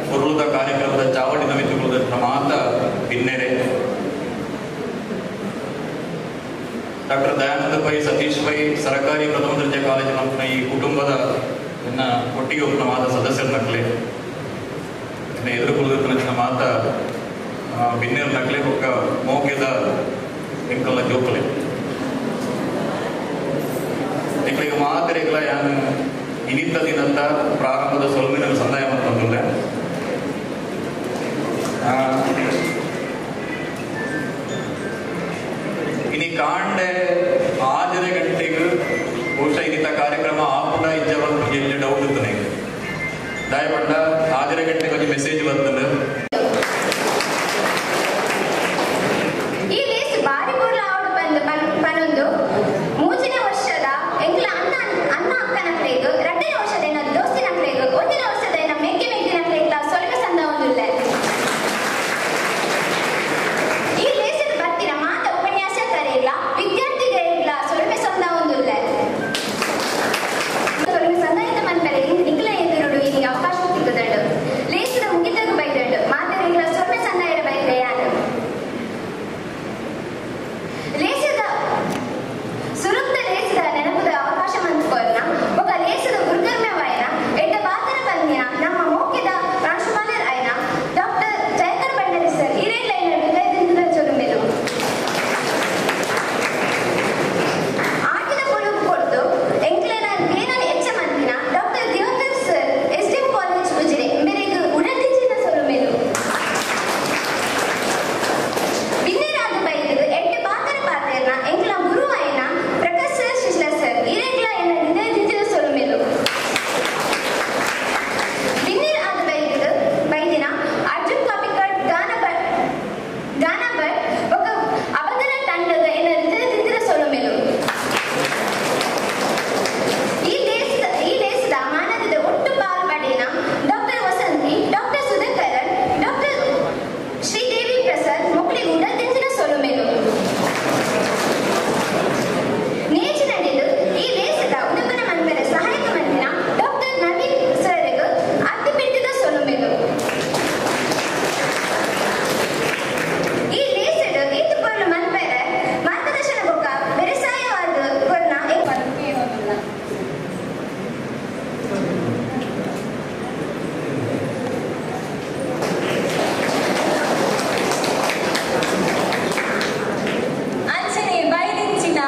S3: ಪುರುಳದ ಕಾರ್ಯಕ್ರಮದ ಚಾವಡಿನ ಮಿತ್ತುಗಳ ಮಾತ ಭಿನ್ನೆರೆ ಡಾಕ್ಟರ್ ದಯಾನಂದ ಪೈ ಸತೀಶ್ ಪೈ ಸರ್ಕಾರಿ ಪ್ರಥಮ ದರ್ಜೆ ಕಾಲೇಜಿನ ನಮ್ಮ ಈ ಕುಟುಂಬದ ಒಟ್ಟಿಗೆ ಒಬ್ಬನ ಮಾತ ಸದಸ್ಯರ ನಕಲೆ ಎದುರು ಕುಳಿತ ಮಾತ ಭಿನ್ನೆರ ನಕಲೆ ಒಕ್ಕ ಮೋಗ್ಯದ ಎಂಕಲ್ಲ ಜೋಕಲೆ ಎಂಕಲಿಗೆ ಮಾದರಿಗಳ ಯಾನು ಇನಿತ್ತ ದಿನಂತ ಪ್ರಾರಂಭದ ಸೊಲ್ಮಿನ ಸಂದಾಯ ಬಂದಿಲ್ಲ ಇನಿ ಕಾಂಡೆ 6 ಗಂಟೆಗೆ ಬಹುಶಃ ಇನ್ನಿತ ಕಾರ್ಯಕ್ರಮ ಆಪುಡ ಇಜ್ಜ ಡೌಟ್ ಇತ್ತು ನನಗೆ ದಯಪಟ್ಟ 6 ಗಂಟೆಗೆ ಒಂದು ಮೆಸೇಜ್ ಬಂತಂದ್ರೆ
S7: ಈ ಲೇಸ್ ಬಾರಿ ಪೂರ್ಲ ಔಟ್ ಬಂದು ಪನೊಂದು ಮೂಜಿನ ವರ್ಷದ ಎಂಕ್ಲ ಅನ್ನ ಅಕ್ಕನ ಕ್ಲೇಗು ರಡ್ಡನೇ ವರ್ಷದ ಏನಾದ್ರು ದೋಸ್ತಿನ ಕ್ಲೇಗು ಒಂದಿನ ವರ್ಷದ ಏನ ಮೆಕ್ಕೆ ಮೆಕ್ಕಿನ ಕ್ಲೇಗ್ಲ ಸೊಲಭ ಸಂದ ಒಂದಿಲ್ಲ ಈ ಲೇಸಿದ ಬರ್ತಿನ ಮಾತ ಉಪನ್ಯಾಸಕರಿಲ್ಲ ವಿದ್ಯಾರ್ಥಿಗಳಿಲ್ಲ ಸೊಲಭ ಸಂದ ಒಂದಿಲ್ಲ ಸೊಲಭ ಸಂದಾಯದ ಮನ್ಪರೆ ಇಂದು ನಿಖಲ ಎದುರುಡು ಇಲ್ಲಿ ಅವಕಾಶ ಸಿಕ್ಕದಂಡು ಲೇಸಿದ ಮುಗಿತಗೂ ಬೈದಂಡು ಮಾತರಿಗಳ ಸೊಲಭ ಸಂದಾಯದ ಬೈದ್ರೆ ಯಾರು ಲೇಸದ ಸುರುಕ್ತ ಲೇಸದ ನೆನಪುದ ಅವಕಾಶ ಮಂತ್ಕೋರ್ನ ಒಬ್ಬ ಲೇಸದ ಗುರುಕರ್ಮವಾಯನ ಎಡ್ಡ ಬಾತರ ಬಂದಿನ ನಮ್ಮ ಮೋಕ್ಯದ ಪ್ರಾಂಶುಪಾಲರ್ ಆಯ್ನ ಡಾಕ್ಟರ್ ಜಯಕರ್ ಬಂಡರಿ ಸರ್ ಹಿರೇಲ ಹೃದಯದಿಂದ ಚೊರುಮೆಲು ಆಟಿನ ಕೊಡುಗು ಕೊಡ್ತು ಎಂಕ್ಲೆನ ದೇನನ ಎಚ್ಚ ಮಂದಿನ doctor Divankar sir SDM college Ujire ಮೇರೆಗೆ ಉಡದಿಂಚಿನ ಸೊರುಮೆಲು ಬಿನ್ನೆರಾದ ಬೈದು ಎಡ್ಡ ಬಾತರ ಪಾತ್ರನ ಎಂಕ್ಲ ಗುರು ಆಯ್ನ ಪ್ರಕಾಶ್ ಸರ್ ಶಿಶ್ಲ ಸರ್ ಇರೆಗ್ಲ ಎನ್ನ ಹೃದಯದಿಂದ ಸೊರುಮೆಲು ಬಿನ್ನೆರ ಆದ ಬೈದಿನ ಅರ್ಜುನ್ ಕಾಪಿಕಡ್ ಗಾನ ಭಟ್ ఒక ಅಬದನ ತಂಡದ ಎನ್ನ ಹೃದಯದಿಂದ ಸೊರುಮೆಲು ಈ ಲೇಸದ ಮಾನವದ ಒಟ್ಟು ಪಾಲ್ಪಡಿನ doctor Vasanthi doctor Sudhakar doctor Sridevi Prasad ಮಕ್ಕಳಿಗೆ ಉಡದಿಂಚಿನ ಸೊಲುಮೆಲು ನೇಚು ನಡೆದು ಈ ಲೇಸದ ಉಡುಪನ ಮಂದಿರ ಸಹಾಯಕ ಮಂದಿರ ಡಾಕ್ಟರ್ ನವೀನ್ ಸರ್ಗೂ ಅತ್ತಿಪಿಟ್ಟಿದ ಸೊಲುಮೆಲು ಈ ಲೇಸದ ಈತು ಪೊರ್ಲು ಮಂದಿರ ಮಾರ್ಗದರ್ಶನ ಬೊಕ್ಕ ಬೆರೆಸಾಯವಾದ ಕೊರ್ನ
S2: ಏನೋದಿಲ್ಲ ಅಂಚನೆ ಬೈದಿಂಚಿನ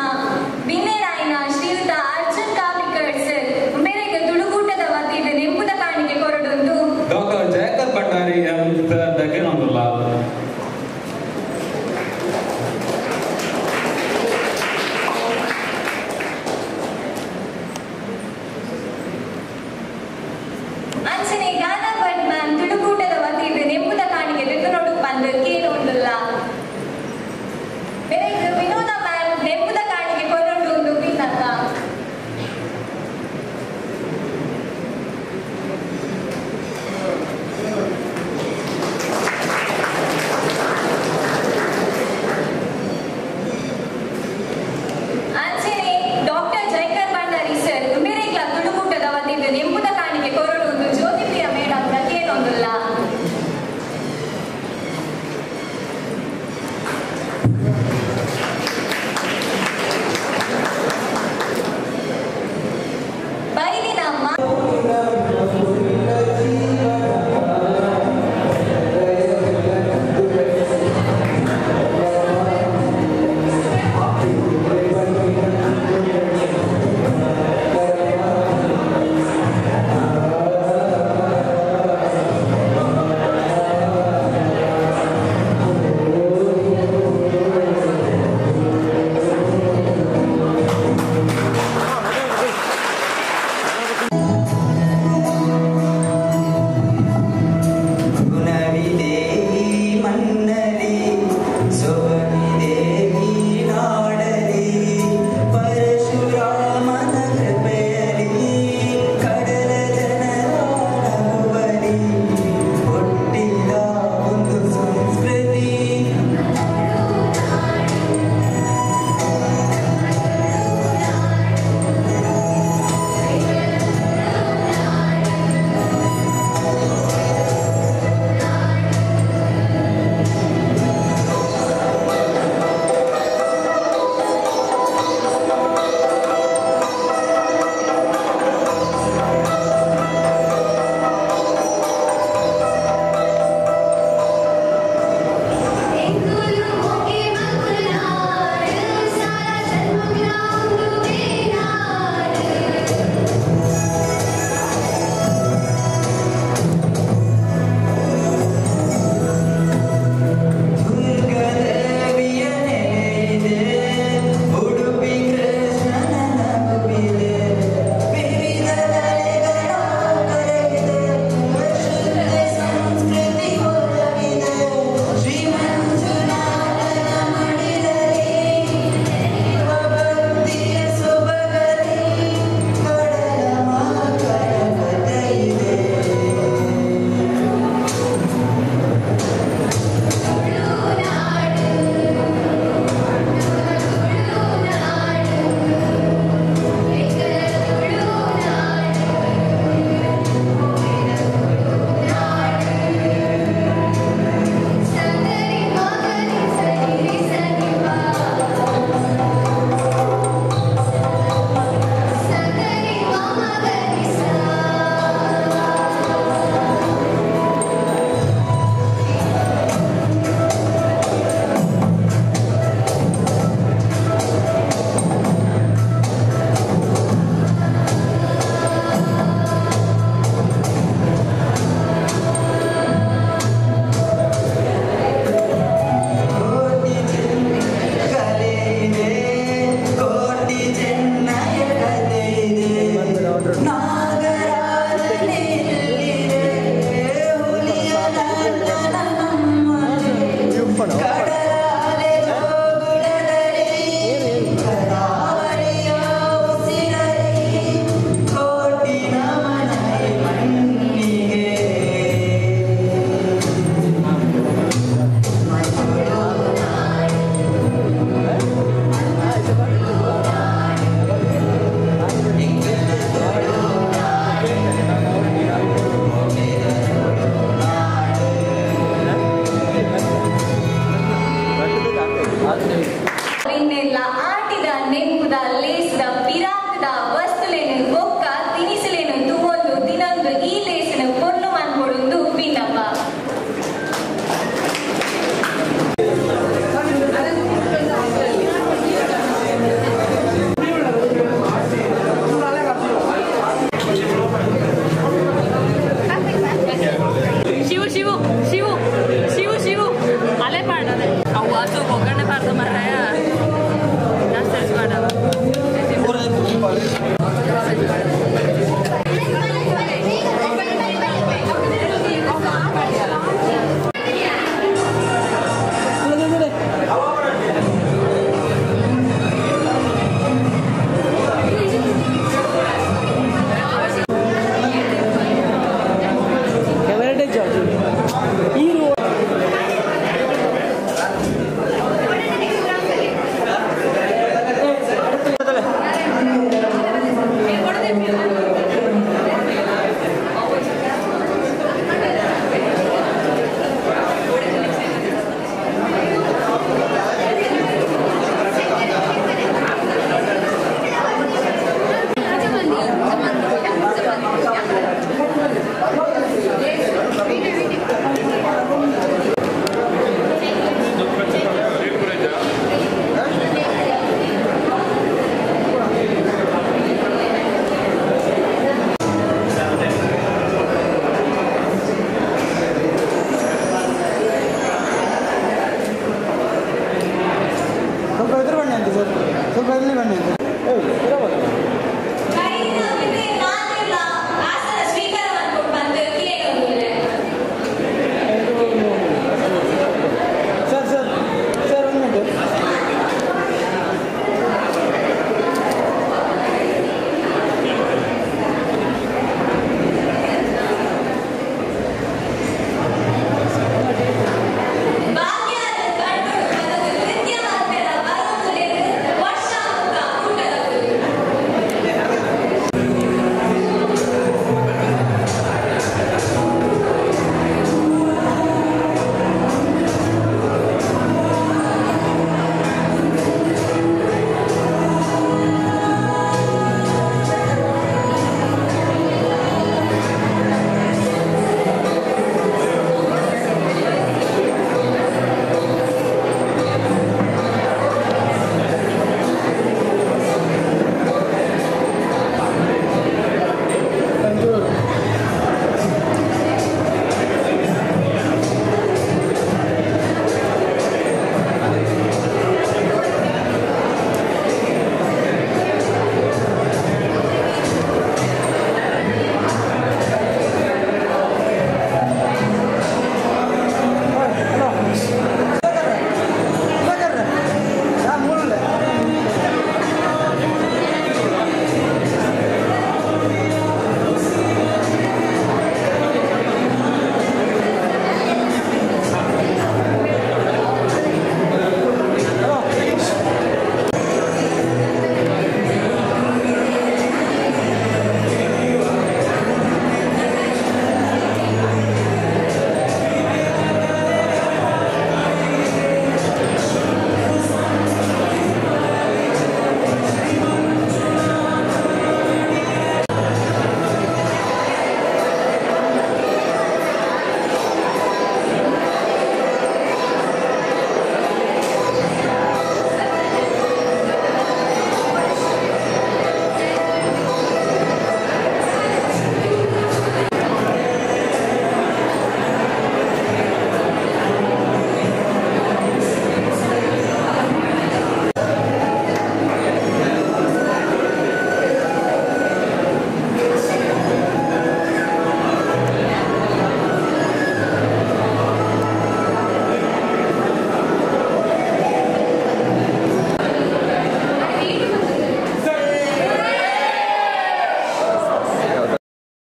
S2: ಬಿನ್ನೆರಾಯಿನ ಶ್ರೀಯುತ ಅರ್ಜುನ್ ಕಾಪಿಕಡ್ ಸರ್ ಮೇರೆಗೆ ತುಳುಗೂಟದ ವತಿಯಿಂದ ನೆಂಪುದ ಕಾಣಿಕೆ ಕೊರಡೊಂದು
S3: ಡಾಕ್ಟರ್ ಜಯಕರ್ ಭಂಡಾರಿ ಬಗ್ಗೆ ನೊಂದುಲ್ಲ
S2: ಅಂಚನೆ ಗಾನ